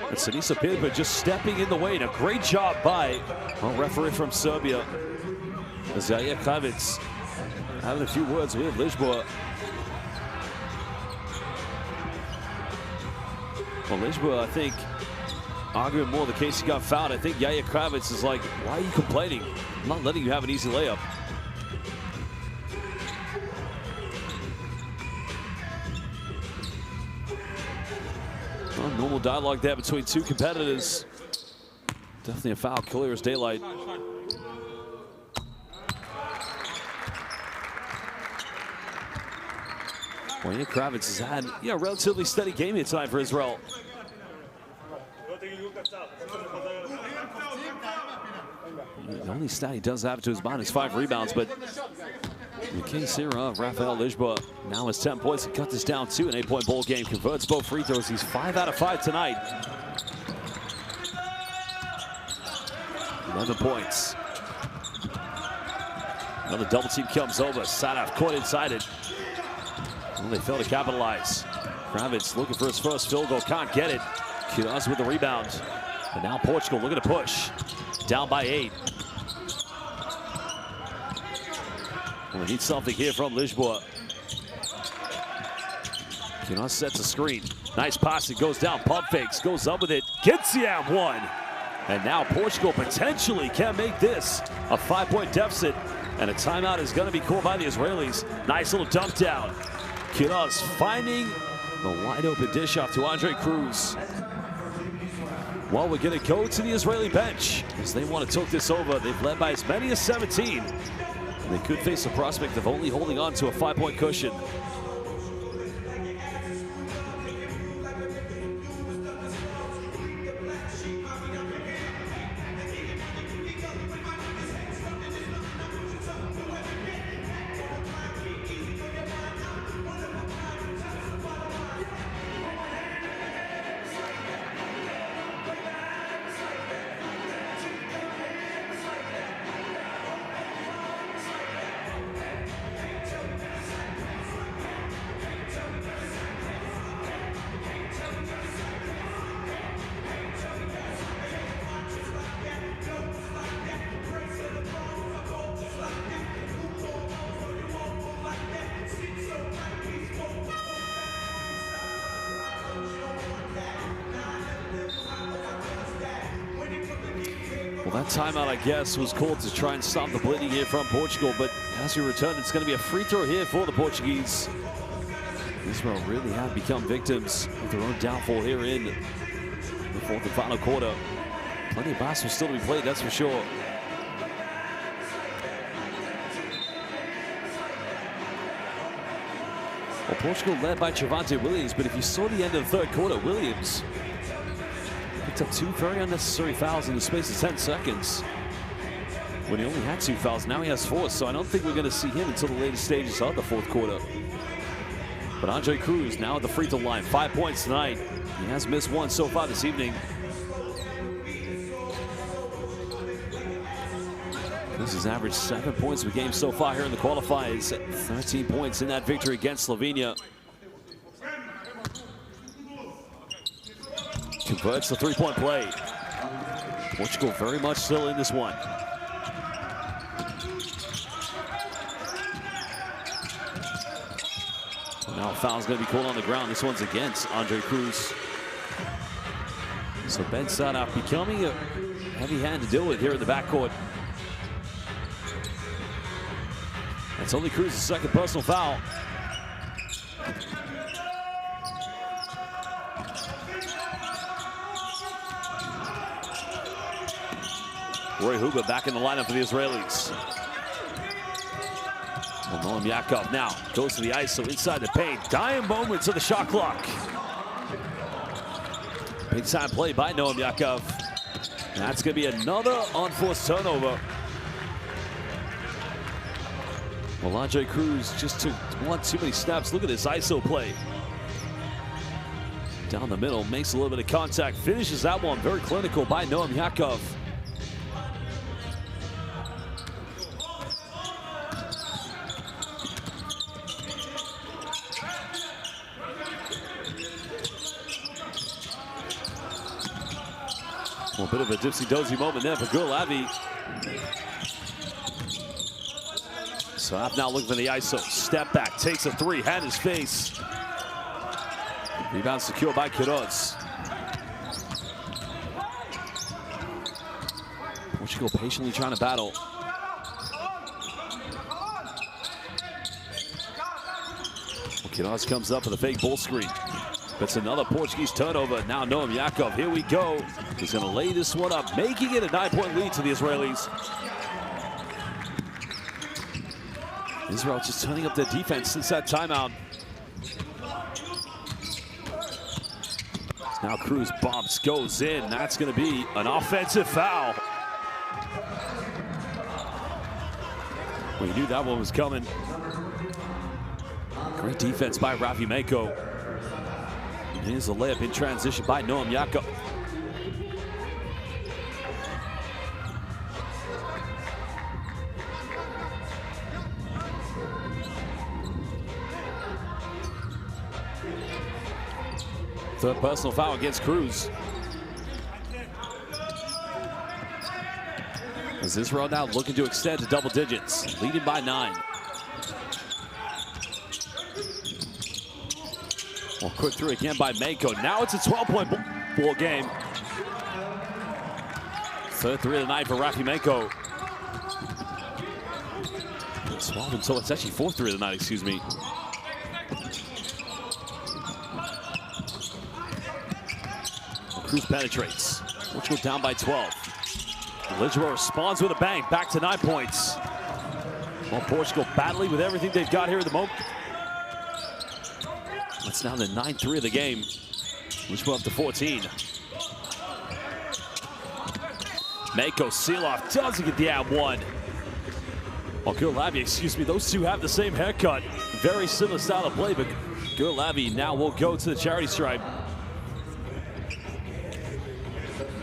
And Sinisa Pirpa just stepping in the way. And a great job by a referee from Serbia. Zaire Kravitz having a few words with Lisboa. Well, Lisboa, I think, arguing more the case he got fouled. I think Yair Kravitz is like, why are you complaining? I'm not letting you have an easy layup. Well, normal dialogue there between two competitors. Definitely a foul, clear as daylight. Well, Yair Kravitz has had, a relatively steady game here tonight for Israel. The only stat he does have to his mind is 5 rebounds, but in the case here of Rafael Lisboa, now has 10 points. He cut this down to an 8-point bowl game, converts both free throws. He's 5 out of 5 tonight. 11 points. Another double team comes over. Sadaf caught inside it. Well, they fail to capitalize. Kravitz looking for his first field goal, can't get it. Quiroz with the rebound. And now Portugal looking to push. Down by 8. We need something here from Lisboa. Quiroz sets a screen. Nice pass, it goes down, pump fakes, goes up with it. Gets the one. And now Portugal potentially can make this a 5-point deficit. And a timeout is going to be called by the Israelis. Nice little dump down. Quiroz finding the wide open dish off to Andre Cruz. Well, we're going to go to the Israeli bench as they want to talk this over. They've led by as many as 17. They could face the prospect of only holding on to a 5-point cushion. Well, that timeout, I guess, was called to try and stop the bleeding here from Portugal. But as we return, it's going to be a free throw here for the Portuguese. Israel really have become victims of their own downfall here in the fourth and final quarter. Plenty of basketball still to be played, that's for sure. Well, Portugal led by Trevante Williams, but if you saw the end of the third quarter, Williams picked up 2 very unnecessary fouls in the space of 10 seconds. When he only had 2 fouls, now he has 4, so I don't think we're going to see him until the later stages of the fourth quarter. But Andre Cruz now at the free throw line, 5 points tonight. He has missed 1 so far this evening. This has averaged 7 points per game so far here in the qualifiers. 13 points in that victory against Slovenia. Converts the three-point play. Portugal very much still in this one. Now a foul's going to be called on the ground. This one's against Andre Cruz. So Ben Sadaf becoming a heavy hand to deal with here in the backcourt. That's only Cruz's second personal foul. Roy Huber back in the lineup for the Israelis. Well, Noam Yakov now goes to the ISO inside the paint. Dying moments of the shot clock. Big time play by Noam Yakov. That's going to be another unforced turnover. Well, Andre Cruz just took one too many snaps. Look at this ISO play. Down the middle, makes a little bit of contact, finishes that one. Very clinical by Noam Yakov. Well, a bit of a dipsy-dozy moment there for Gul Avi. So App now looking for the ISO. Step back, takes a 3, had his face. Rebound secured by Quiroz. Portugal patiently trying to battle. Well, Quiroz comes up with a fake ball screen. That's another Portuguese turnover. Now Noam Yakov, here we go. He's going to lay this one up, making it a 9-point lead to the Israelis. Israel just turning up their defense since that timeout. Now Cruz bumps, goes in. That's going to be an offensive foul. We knew that one was coming. Great defense by Rafi Mako. Here's a layup in transition by Noam Yakov. Third personal foul against Cruz. As Israel now looking to extend to double digits, leading by 9. Well, quick through again by Mako. Now it's a 12-point ball game. Third 3 of the night for Rafi Mako. 12 until it's actually 4th 3 of the night, excuse me. Cruz penetrates. Portugal down by 12. Lisboa responds with a bang, back to 9 points. Well, Portugal battling with everything they've got here at the moment. It's now the 9-3 of the game. Lisboa up to 14. Mako Seeloff doesn't get the +1. Well, Gurlavi, excuse me, those two have the same haircut. Very similar style of play, but Gurlavi now will go to the charity stripe.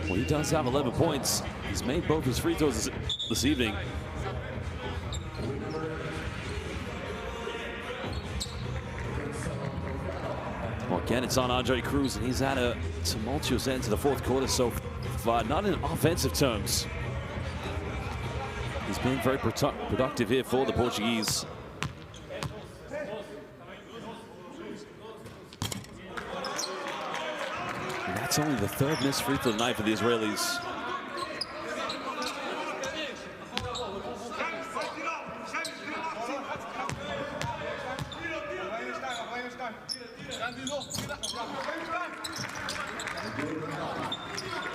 Well, he does have 11 points. He's made both his free throws this evening. Well, again, it's on Andre Cruz, and he's had a tumultuous end to the fourth quarter so far, not in offensive terms. He's been very productive here for the Portuguese. And that's only the third missed free throw night for the Israelis.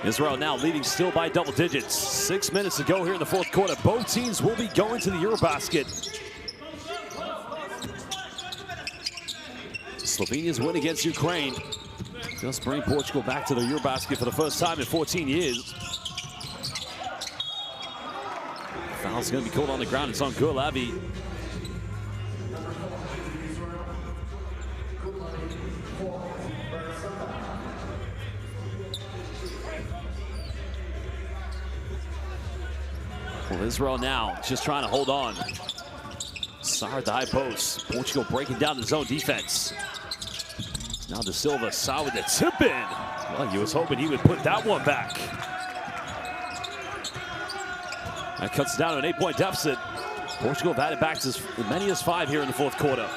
Israel now leading still by double digits. 6 minutes to go here in the fourth quarter. Both teams will be going to the EuroBasket. Slovenia's win against Ukraine just bring Portugal back to the EuroBasket for the first time in 14 years. Foul's going to be called on the ground. It's on Gurlavi. Well, Israel now just trying to hold on. Sarr at the high post. Portugal breaking down the zone defense. Now De Silva, Sarr with the tip in. Well, he was hoping he would put that one back. That cuts down to an 8-point deficit. Portugal have had it back to as many as 5 here in the fourth quarter.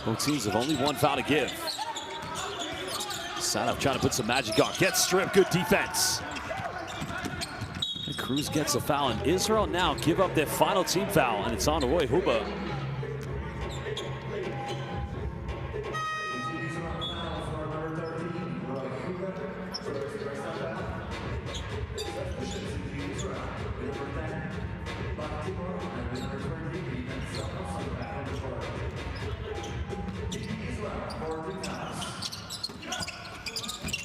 Both teams have only 1 foul to give. Sadov trying to put some magic on. Gets stripped, good defense. Cruz gets a foul, and Israel now give up their final team foul, and it's on Roy Huba.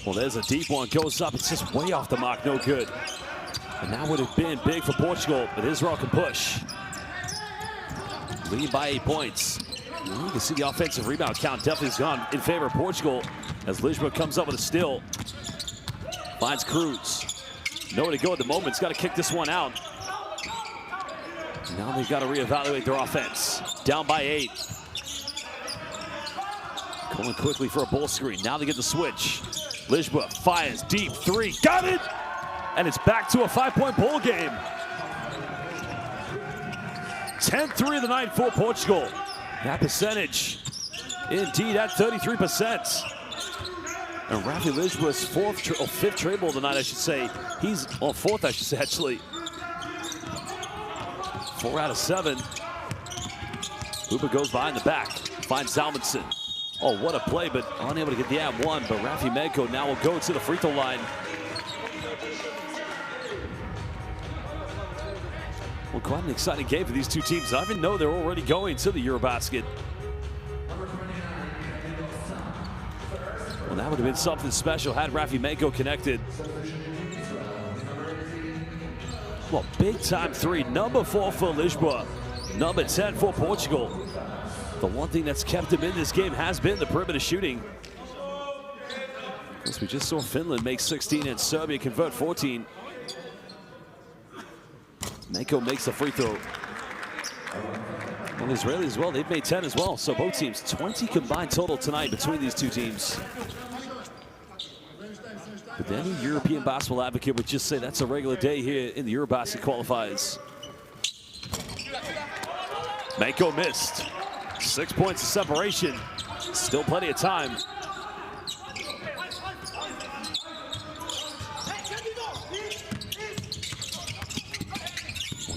Well, there's a deep one, goes up, it's just way off the mark, no good. And that would have been big for Portugal, but Israel can push. Lead by 8 points. You can see the offensive rebound count definitely has gone in favor of Portugal as Lisboa comes up with a steal. Finds Cruz. Nowhere to go at the moment. He's got to kick this one out. Now they've got to reevaluate their offense. Down by 8. Going quickly for a ball screen. Now they get the switch. Lisboa fires deep 3. Got it! And it's back to a 5-point ball game. 10-3 of the night for Portugal. That percentage, indeed, at 33%. And Rafi Lisboa's fifth trade ball of the night, I should say. He's on 4th, I should say, actually. 4 out of 7. Huba goes behind the back, finds Zalmanson. Oh, what a play, but unable to get the +1. But Rafi Medko now will go to the free throw line. Well, quite an exciting game for these two teams. I even know they're already going to the EuroBasket. Well, that would have been something special had Rafi Medko connected. Well, big time 3, number 4 for Lisboa, number 10 for Portugal. The one thing that's kept them in this game has been the perimeter shooting. As we just saw Finland make 16 and Serbia convert 14. Medko makes the free throw. And the Israelis as well, they've made 10 as well. So both teams, 20 combined total tonight between these two teams. But any European basketball advocate would just say that's a regular day here in the EuroBasket qualifiers. Medko missed. 6 points of separation. Still plenty of time.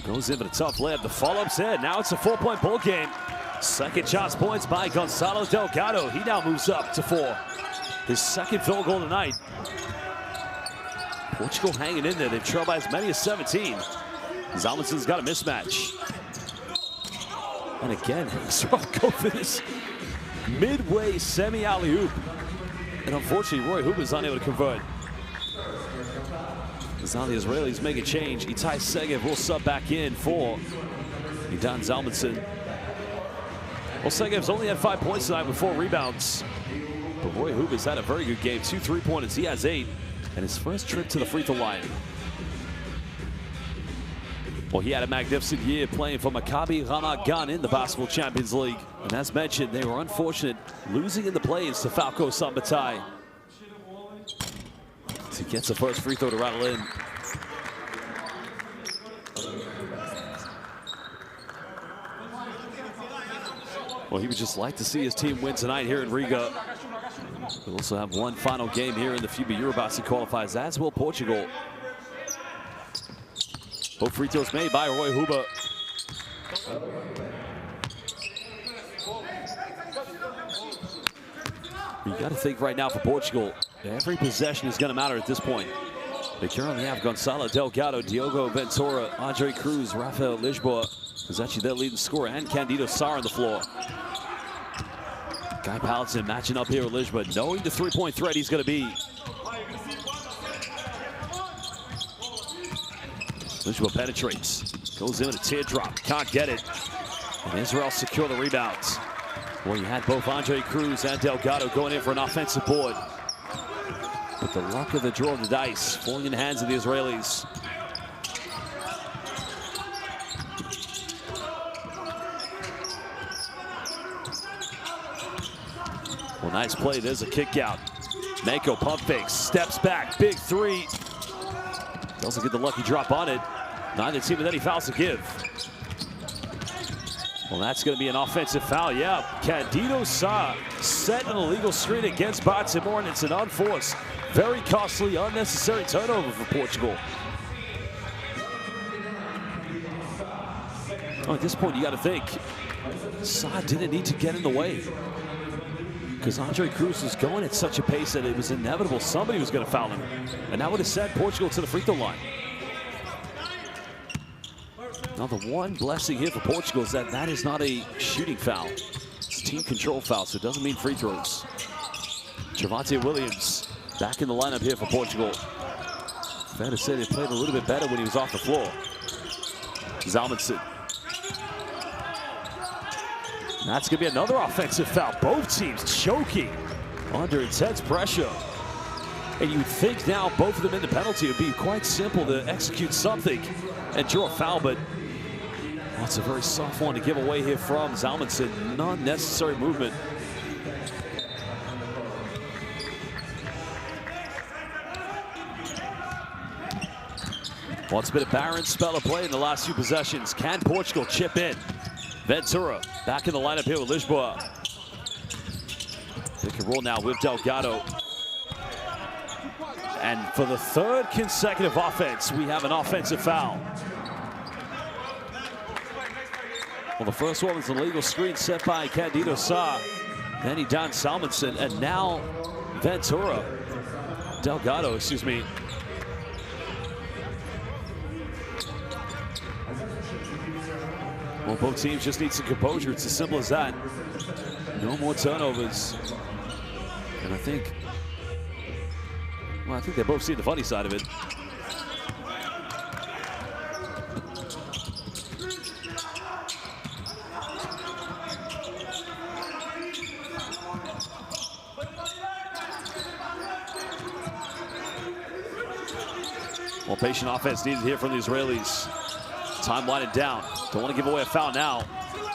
Goes in for the tough layup. The follow-up's in. Now it's a 4-point ball game. Second chance points by Gonzalo Delgado. He now moves up to 4. his second field goal tonight. Portugal hanging in there. They've trailed by as many as 17. Zalmanson's got a mismatch. And again, Israel go for this midway semi-alley-oop. And unfortunately, Roy Huber is unable to convert. As now the Israelis make a change. Itai Segev will sub back in for Idan Zalmansson. Well, Segev's only had 5 points tonight with 4 rebounds. But Roy Huber's had a very good game. 2 3-pointers. He has 8. And his first trip to the free throw line. Well, he had a magnificent year playing for Maccabi Ramat Gan in the Basketball Champions League. And as mentioned, they were unfortunate losing in the play-ins to Falco Sambatai. He gets the first free throw to rattle in. Well, he would just like to see his team win tonight here in Riga. We'll also have one final game here in the FIBA EuroBasket qualifiers, as will Portugal. Both free throws made by Roy Huber. You got to think right now for Portugal, every possession is going to matter at this point. They currently have Gonzalo Delgado, Diogo Ventura, Andre Cruz, Rafael Lisboa, who's actually their leading scorer, and Candido Sá on the floor. Guy Palatson matching up here with Lisboa, knowing the three-point threat he's going to be. Lisboa penetrates, goes in with a teardrop, can't get it. And Israel secure the rebounds. Well, you had both Andre Cruz and Delgado going in for an offensive board. But the luck of the draw of the dice falling in the hands of the Israelis. Well, nice play. There's a kick out. Mako pump fakes, steps back, big three. Doesn't get the lucky drop on it. Neither team with any fouls to give. Well, that's going to be an offensive foul. Yeah, Candido Sá set an illegal screen against Timor, and it's an unforced, very costly, unnecessary turnover for Portugal. Well, at this point, you got to think Sá didn't need to get in the way, because Andre Cruz was going at such a pace that it was inevitable somebody was going to foul him, and that would have sent Portugal to the free throw line. Now, the one blessing here for Portugal is that that is not a shooting foul. It's a team control foul, so it doesn't mean free throws. Javonte Williams back in the lineup here for Portugal. Fair to say they played a little bit better when he was off the floor. Zalmansson. That's going to be another offensive foul. Both teams choking under intense pressure. And you'd think now both of them in the penalty, it would be quite simple to execute something and draw a foul, but that's a very soft one to give away here from Zalmansson. Unnecessary movement. Well, it's been a barren spell of play in the last few possessions. Can Portugal chip in? Ventura back in the lineup here with Lisboa. Pick and roll now with Delgado. And for the third consecutive offense, we have an offensive foul. Well, the first one was an illegal screen set by Candido Sá. Then he donned Zalmansson, and now Ventura. Delgado, excuse me. Well, both teams just need some composure. It's as simple as that. No more turnovers. And I think they both see the funny side of it. Well, patient offense needed here from the Israelis. Time winding down. Don't want to give away a foul now.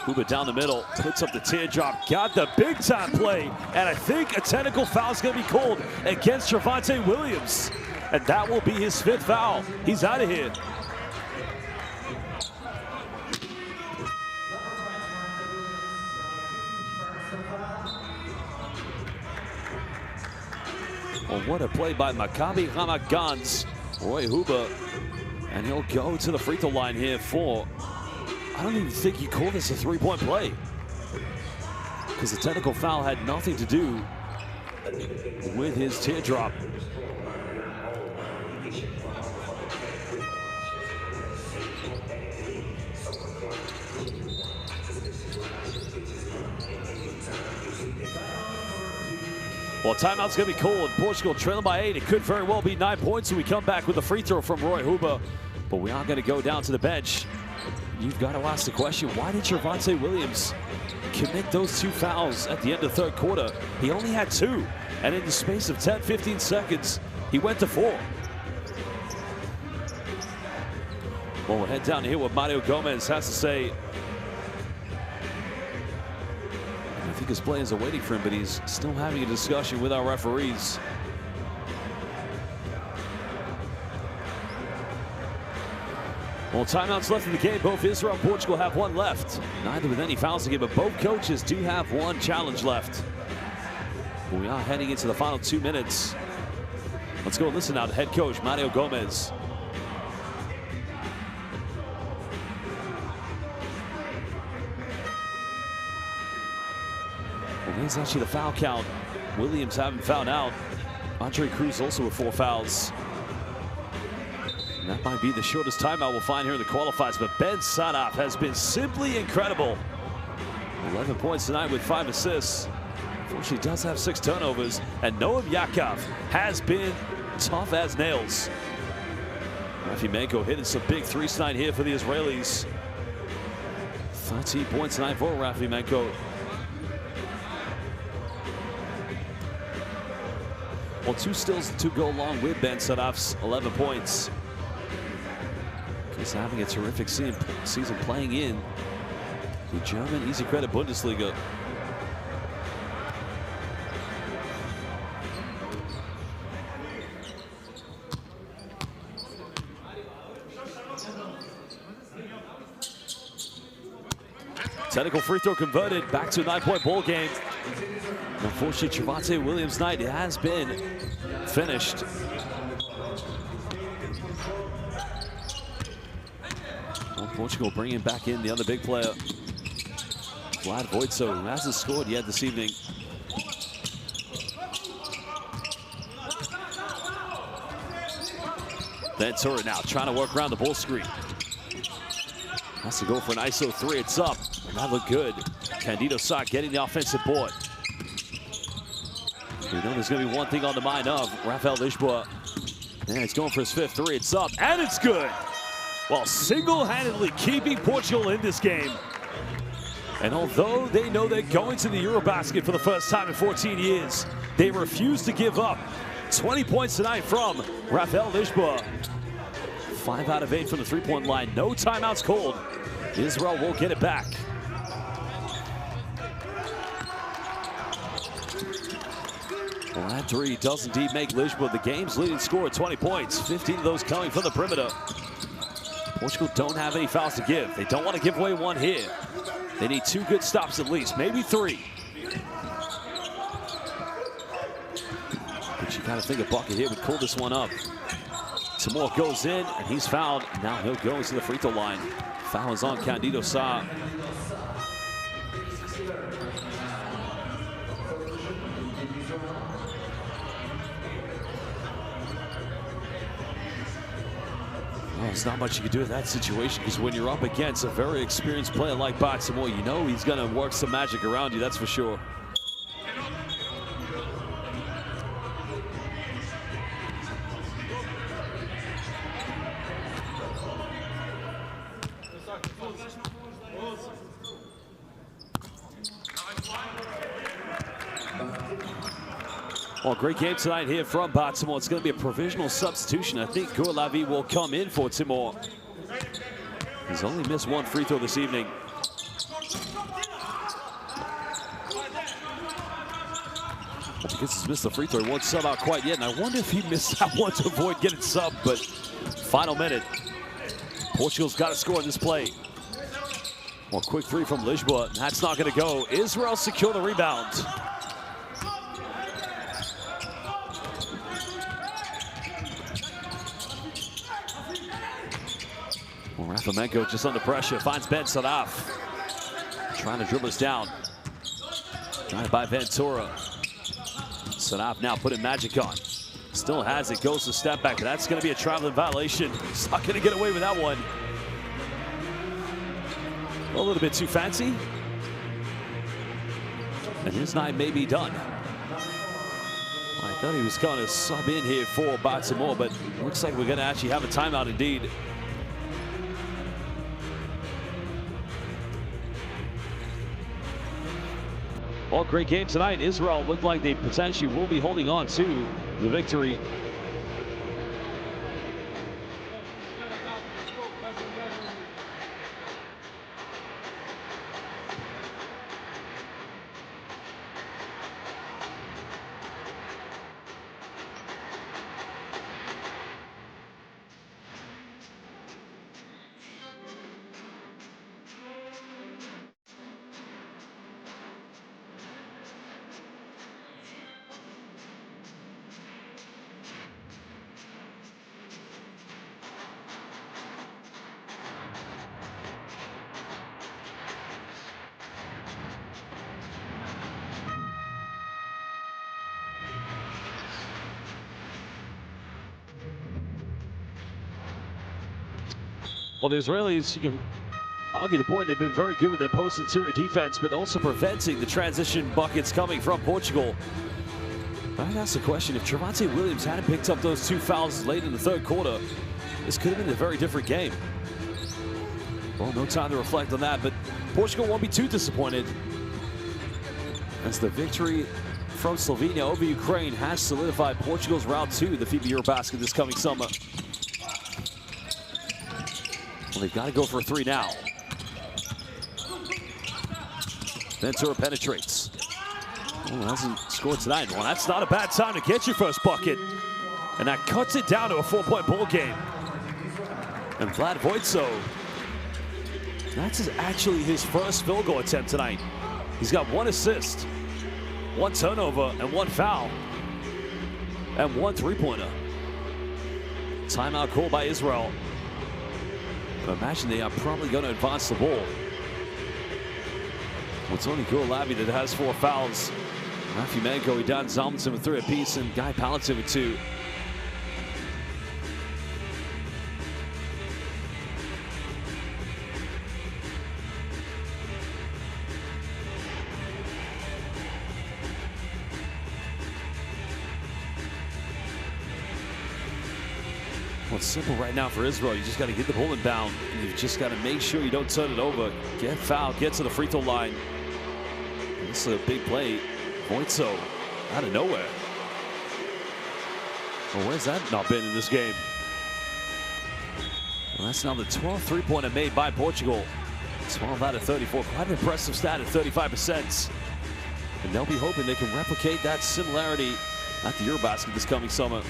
Huber down the middle, puts up the teardrop, got the big time play, and I think a technical foul is going to be called against Javonte Williams. And that will be his 5th foul. He's out of here. Well, what a play by Maccabi Ramat Gan's Roy Huber. And he'll go to the free throw line here for, I don't even think you call this a 3-point play, because the technical foul had nothing to do. with his teardrop. Well, timeout's going to be called. Portugal trailing by 8. It could very well be 9 points, and we come back with a free throw from Roy Huber. But we are going to go down to the bench. You've got to ask the question, why did Trevante Williams commit those 2 fouls at the end of the third quarter? He only had 2, and in the space of 10-15 seconds, he went to 4. Well, we'll head down here what Mario Gomez has to say. I think his players are waiting for him, but he's still having a discussion with our referees. Well, timeouts left in the game. Both Israel and Portugal have 1 left. Neither with any fouls to give, but both coaches do have 1 challenge left. We are heading into the final 2 minutes. Let's go listen now to head coach Mario Gomez. Well, here's actually the foul count. Williams haven't fouled out. Andre Cruz also with 4 fouls. And that might be the shortest timeout we'll find here in the qualifiers, but Ben Sadaf has been simply incredible. 11 points tonight with 5 assists. Unfortunately, does have 6 turnovers, and Noam Yakov has been tough as nails. Rafi Menko hitting some big 3s tonight here for the Israelis. 13 points tonight for Rafi Menko. Well, 2 steals to go along with Ben Sadaf's 11 points. He's having a terrific season playing in the German Easy Credit Bundesliga. Technical free throw converted, back to a 9-point ball game. Unfortunately, Trevante Williams' night has been finished. Well, Portugal bringing back in the other big player, Vlad Vojtso, who hasn't scored yet this evening. Ventura now trying to work around the ball screen. Has to go for an ISO 3. It's up, and that looked good. Candido Sa getting the offensive board. We know there's going to be one thing on the mind of Rafael Lisboa. And he's going for his 5th 3. It's up, and it's good. Well, single-handedly keeping Portugal in this game. And although they know they're going to the EuroBasket for the first time in 14 years, they refuse to give up. 20 points tonight from Rafael Lisboa. 5 out of 8 from the 3-point line. No timeouts called. Israel will get it back. Well, that 3 does indeed make Lisboa the game's leading scorer at 20 points. 15 of those coming from the perimeter. Portugal don't have any fouls to give. They don't want to give away 1 here. They need 2 good stops at least, maybe 3. But you kind of think a bucket here would pull this one up. Tamor goes in, and he's fouled. Now he'll go into the free throw line. Foul is on Candido Sa. Well, there's not much you can do in that situation, because when you're up against a very experienced player like Tamor, you know he's going to work some magic around you, that's for sure. Well, great game tonight here from Timor. It's going to be a provisional substitution. I think Gourlavi will come in for Timor. He's only missed 1 free throw this evening. Well, because he's missed the free throw, he won't sub out quite yet. And I wonder if he missed that one to avoid getting subbed. But final minute. Portugal's got to score in this play. Well, quick 3 from Lisboa. That's not going to go. Israel secure the rebound. Well, Rafamenko just under pressure, finds Ben Sadaf. Trying to dribble us down. Trying to buy Ventura. Saraf now putting magic on. Still has it, goes to step back. That's going to be a traveling violation. He's not going to get away with that one. A little bit too fancy. And his night may be done. I thought he was going to sub in here for Baltimore, but looks like we're going to actually have a timeout indeed. Well, great game tonight. Israel looked like they potentially will be holding on to the victory. Well, the Israelis, you can argue the point, they've been very good with their post-interior defense, but also preventing the transition buckets coming from Portugal. I'd ask the question, if Trevante Williams hadn't picked up those 2 fouls late in the third quarter, this could have been a very different game. Well, no time to reflect on that, but Portugal won't be too disappointed, as the victory from Slovenia over Ukraine has solidified Portugal's route to the FIBA EuroBasket this coming summer. Well, they've got to go for a 3 now. Ventura penetrates. Oh, hasn't scored tonight. Well, that's not a bad time to get your first bucket. And that cuts it down to a 4-point ball game. And Vlad Voitso, that's actually his first field goal attempt tonight. He's got 1 assist, 1 turnover, and 1 foul. And 1 3-pointer. Timeout called by Israel. Imagine they are probably going to advance the ball. It's only Gulabi that has 4 fouls. Matthew Manko, Dan Zalmanson with 3 apiece, and Guy Palatine with 2. Well, it's simple right now for Israel. You just got to get the ball inbound. You've just got to make sure you don't turn it over. Get fouled, get to the free throw line. This is a big play. Voitso out of nowhere. Well, where's that not been in this game? Well, that's now the 12th three-pointer made by Portugal. 12 out of 34. Quite an impressive stat at 35%. And they'll be hoping they can replicate that similarity at the EuroBasket this coming summer.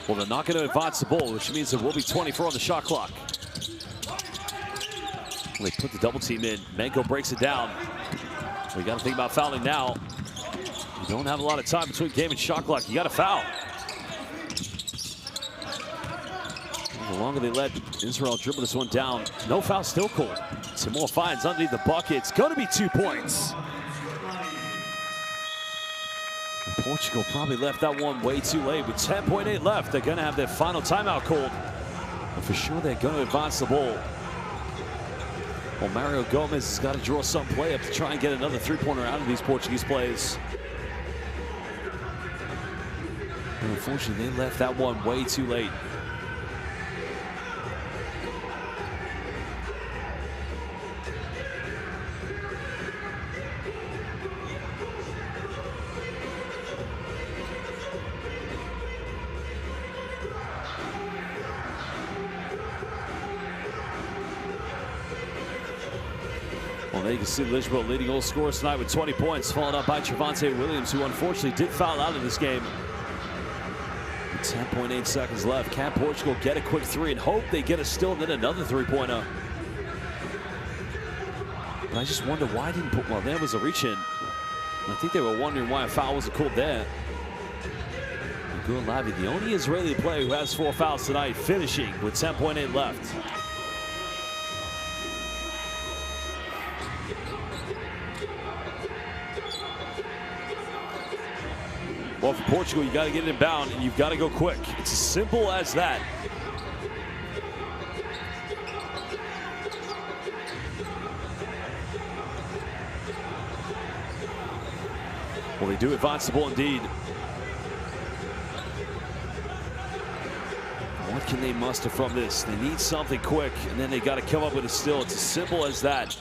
Well, they're not going to advance the ball, which means there will be 24 on the shot clock. They put the double team in. Manko breaks it down. We got to think about fouling now. You don't have a lot of time between game and shot clock. You got to foul. The longer they let Israel dribble this one down, no foul still called. Timur finds underneath the bucket. It's going to be 2 points. Portugal probably left that one way too late. With 10.8 left, they're going to have their final timeout called. But for sure, they're going to advance the ball. Well, Mario Gomez has got to draw some play up to try and get another 3-pointer out of these Portuguese players. And unfortunately, they left that one way too late. Well, there you can see Lisboa leading all scorers tonight with 20 points, followed up by Trevante Williams, who unfortunately did foul out of this game. 10.8 seconds left. Can Portugal get a quick three and hope they get a steal and then another three-pointer? But I just wonder why didn't put, well, there was a reach in. I think they were wondering why a foul wasn't called there. Gulavi, the only Israeli player who has 4 fouls tonight, finishing with 10.8 left. Well, for Portugal, you got to get it inbound and you've got to go quick. It's as simple as that. Well, they do advance the ball indeed. What can they muster from this? They need something quick, and then they got to come up with a steal. It's as simple as that.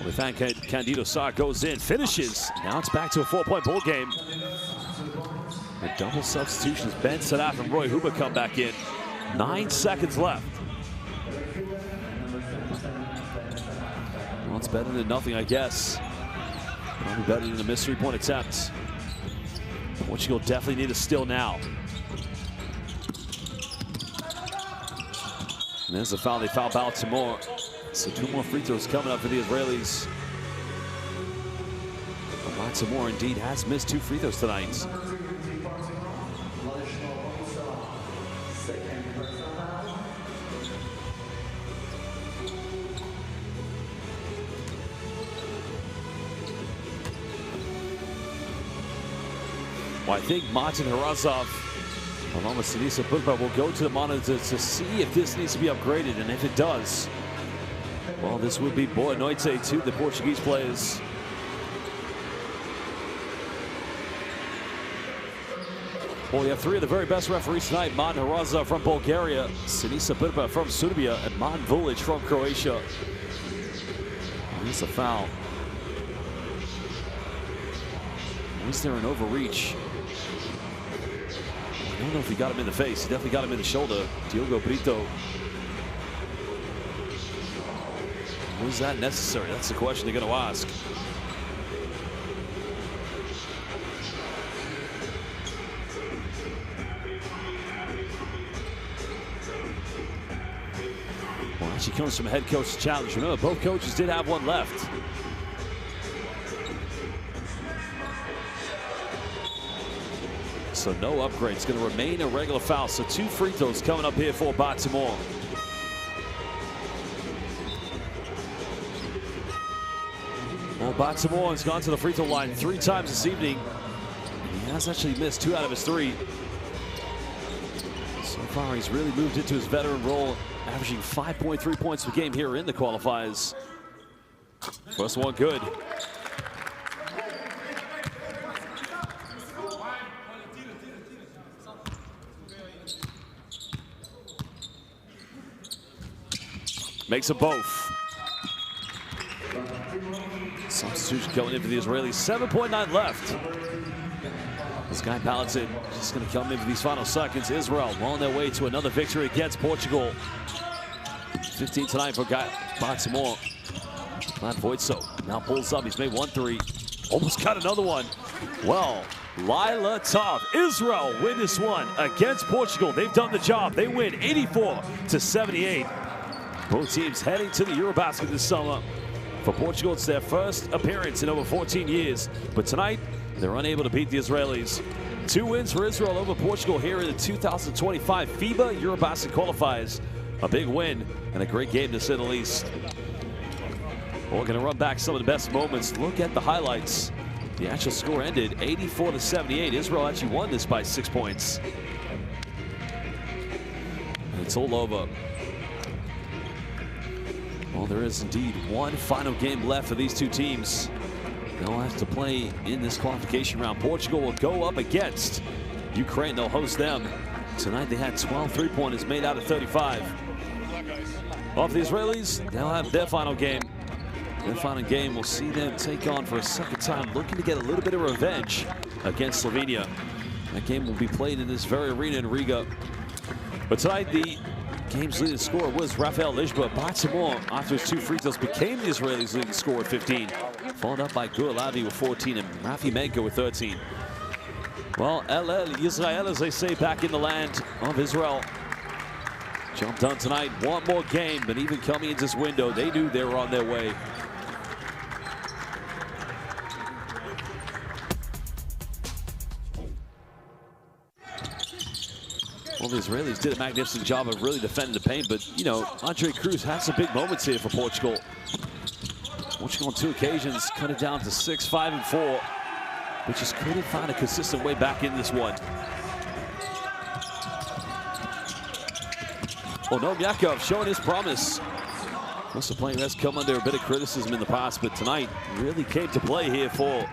With that, Candido Sá goes in, finishes. Now it's back to a 4-point ball game. The double substitutions, Ben Sadaf and Roy Huber come back in. 9 seconds left. Well, it's better than nothing, I guess. Probably better than a missed 3-point attempt. Portugal definitely need a steal now. And there's the foul. They foul Baltimore. So 2 more free throws coming up for the Israelis. Baltimore indeed has missed 2 free throws tonight. Well, I think Martin Harazov, along with Sinisa Bukba, will go to the monitor to see if this needs to be upgraded, and if it does, well, this would be boa noite to the Portuguese players. Well, we have 3 of the very best referees tonight. Martin Harazov from Bulgaria, Sinisa Bukba from Serbia, and Martin Vulic from Croatia. Here's a foul. Was there an overreach? I don't know if he got him in the face. He definitely got him in the shoulder. Diogo Brito. Was that necessary? That's the question they're going to ask. Well, actually comes from a head coach's challenge. Remember, both coaches did have one left. So no upgrade. It's going to remain a regular foul. So 2 free throws coming up here for Baltimore. Well, Baltimore has gone to the free throw line 3 times this evening. He has actually missed 2 out of his 3. So far, he's really moved into his veteran role, averaging 5.3 points per game here in the qualifiers. First one good. Makes them both. Substitution going in for the Israelis. 7.9 left. This guy Palatine just going to come in for these final seconds. Israel on their way to another victory against Portugal. 15 tonight for Baltimore. Matt Voitso now pulls up. He's made 1 3. Almost got another one. Well, Lila Tov. Israel win this one against Portugal. They've done the job. They win 84-78. Both teams heading to the EuroBasket this summer. For Portugal, it's their first appearance in over 14 years. But tonight, they're unable to beat the Israelis. 2 wins for Israel over Portugal here in the 2025 FIBA EuroBasket Qualifiers. A big win and a great game to say the least. We're going to run back some of the best moments. Look at the highlights. The actual score ended 84-78. Israel actually won this by 6 points. And it's all over. Well, there is indeed one final game left for these 2 teams. They'll have to play in this qualification round. Portugal will go up against Ukraine. They'll host them. Tonight they had 12 3-pointers made out of 35. Off the Israelis, they'll have their final game. Their final game will see them take on for a second time, looking to get a little bit of revenge against Slovenia. That game will be played in this very arena in Riga. But tonight, the game's leading scorer was Rafael Lishba. Baltimore, after his 2 free throws, became the Israelis' leading scorer at 15. Followed up by Gurlavi with 14 and Rafi Menko with 13. Well, El Israel, as they say, back in the land of Israel. Jump done tonight. One more game, but even coming into this window, they knew they were on their way. Well, the Israelis did a magnificent job of really defending the paint, but, you know, Andre Cruz had some big moments here for Portugal. Portugal on 2 occasions cut it down to 6, 5, and 4, but just couldn't find a consistent way back in this one. Well, Noam Yakov showing his promise. Most of the playing has come under a bit of criticism in the past, but tonight really came to play here for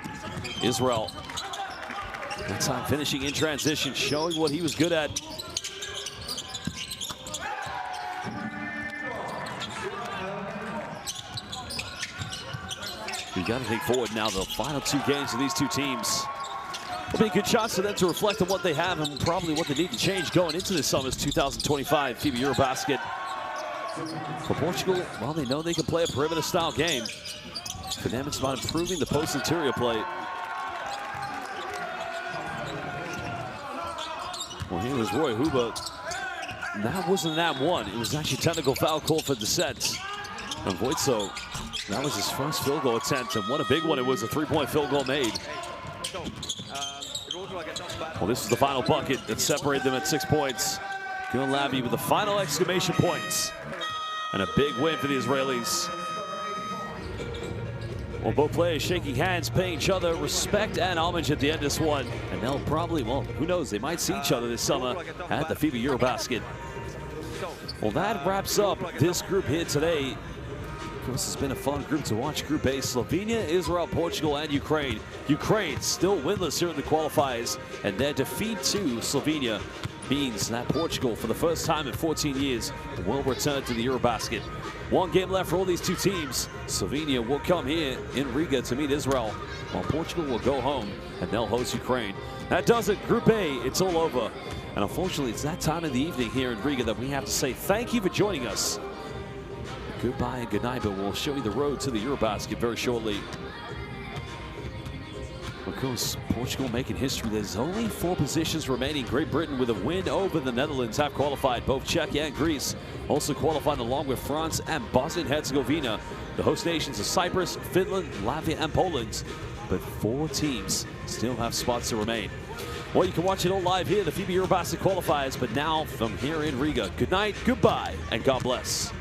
Israel. That time finishing in transition, showing what he was good at. You got to think forward now. The final 2 games of these 2 teams will be good shots for them to reflect on what they have and probably what they need to change going into this summer's 2025 FIBA EuroBasket. For Portugal, well, they know they can play a perimeter-style game. For them, it's about improving the post-interior play. Well, here was Roy Huber. That wasn't that one. It was actually a technical foul call for dissent. And Voitso, that was his first field goal attempt, and what a big one it was, a 3-point field goal made. Well, this is the final bucket that separated them at 6 points. Gil Labby with the final exclamation points. And a big win for the Israelis. Well, both players shaking hands, paying each other respect and homage at the end of this one. And they'll probably, well, who knows, they might see each other this summer at the FIBA EuroBasket. Well, that wraps up this group here today. Of course, it's been a fun group to watch. Group A, Slovenia, Israel, Portugal, and Ukraine. Ukraine still winless here in the qualifiers, and their defeat to Slovenia means that Portugal, for the first time in 14 years, will return to the EuroBasket. 1 game left for all these 2 teams. Slovenia will come here in Riga to meet Israel, while Portugal will go home and they'll host Ukraine. That does it. Group A, it's all over. And unfortunately, it's that time of the evening here in Riga that we have to say thank you for joining us. Goodbye and good night, but we'll show you the road to the EuroBasket very shortly. Of course, Portugal making history. There's only 4 positions remaining. Great Britain, with a win over the Netherlands, have qualified. Both Czechia and Greece also qualified along with France and Bosnia and Herzegovina. The host nations are Cyprus, Finland, Latvia, and Poland. But 4 teams still have spots to remain. Well, you can watch it all live here, the FIBA EuroBasket qualifiers, but now from here in Riga. Good night, goodbye, and God bless.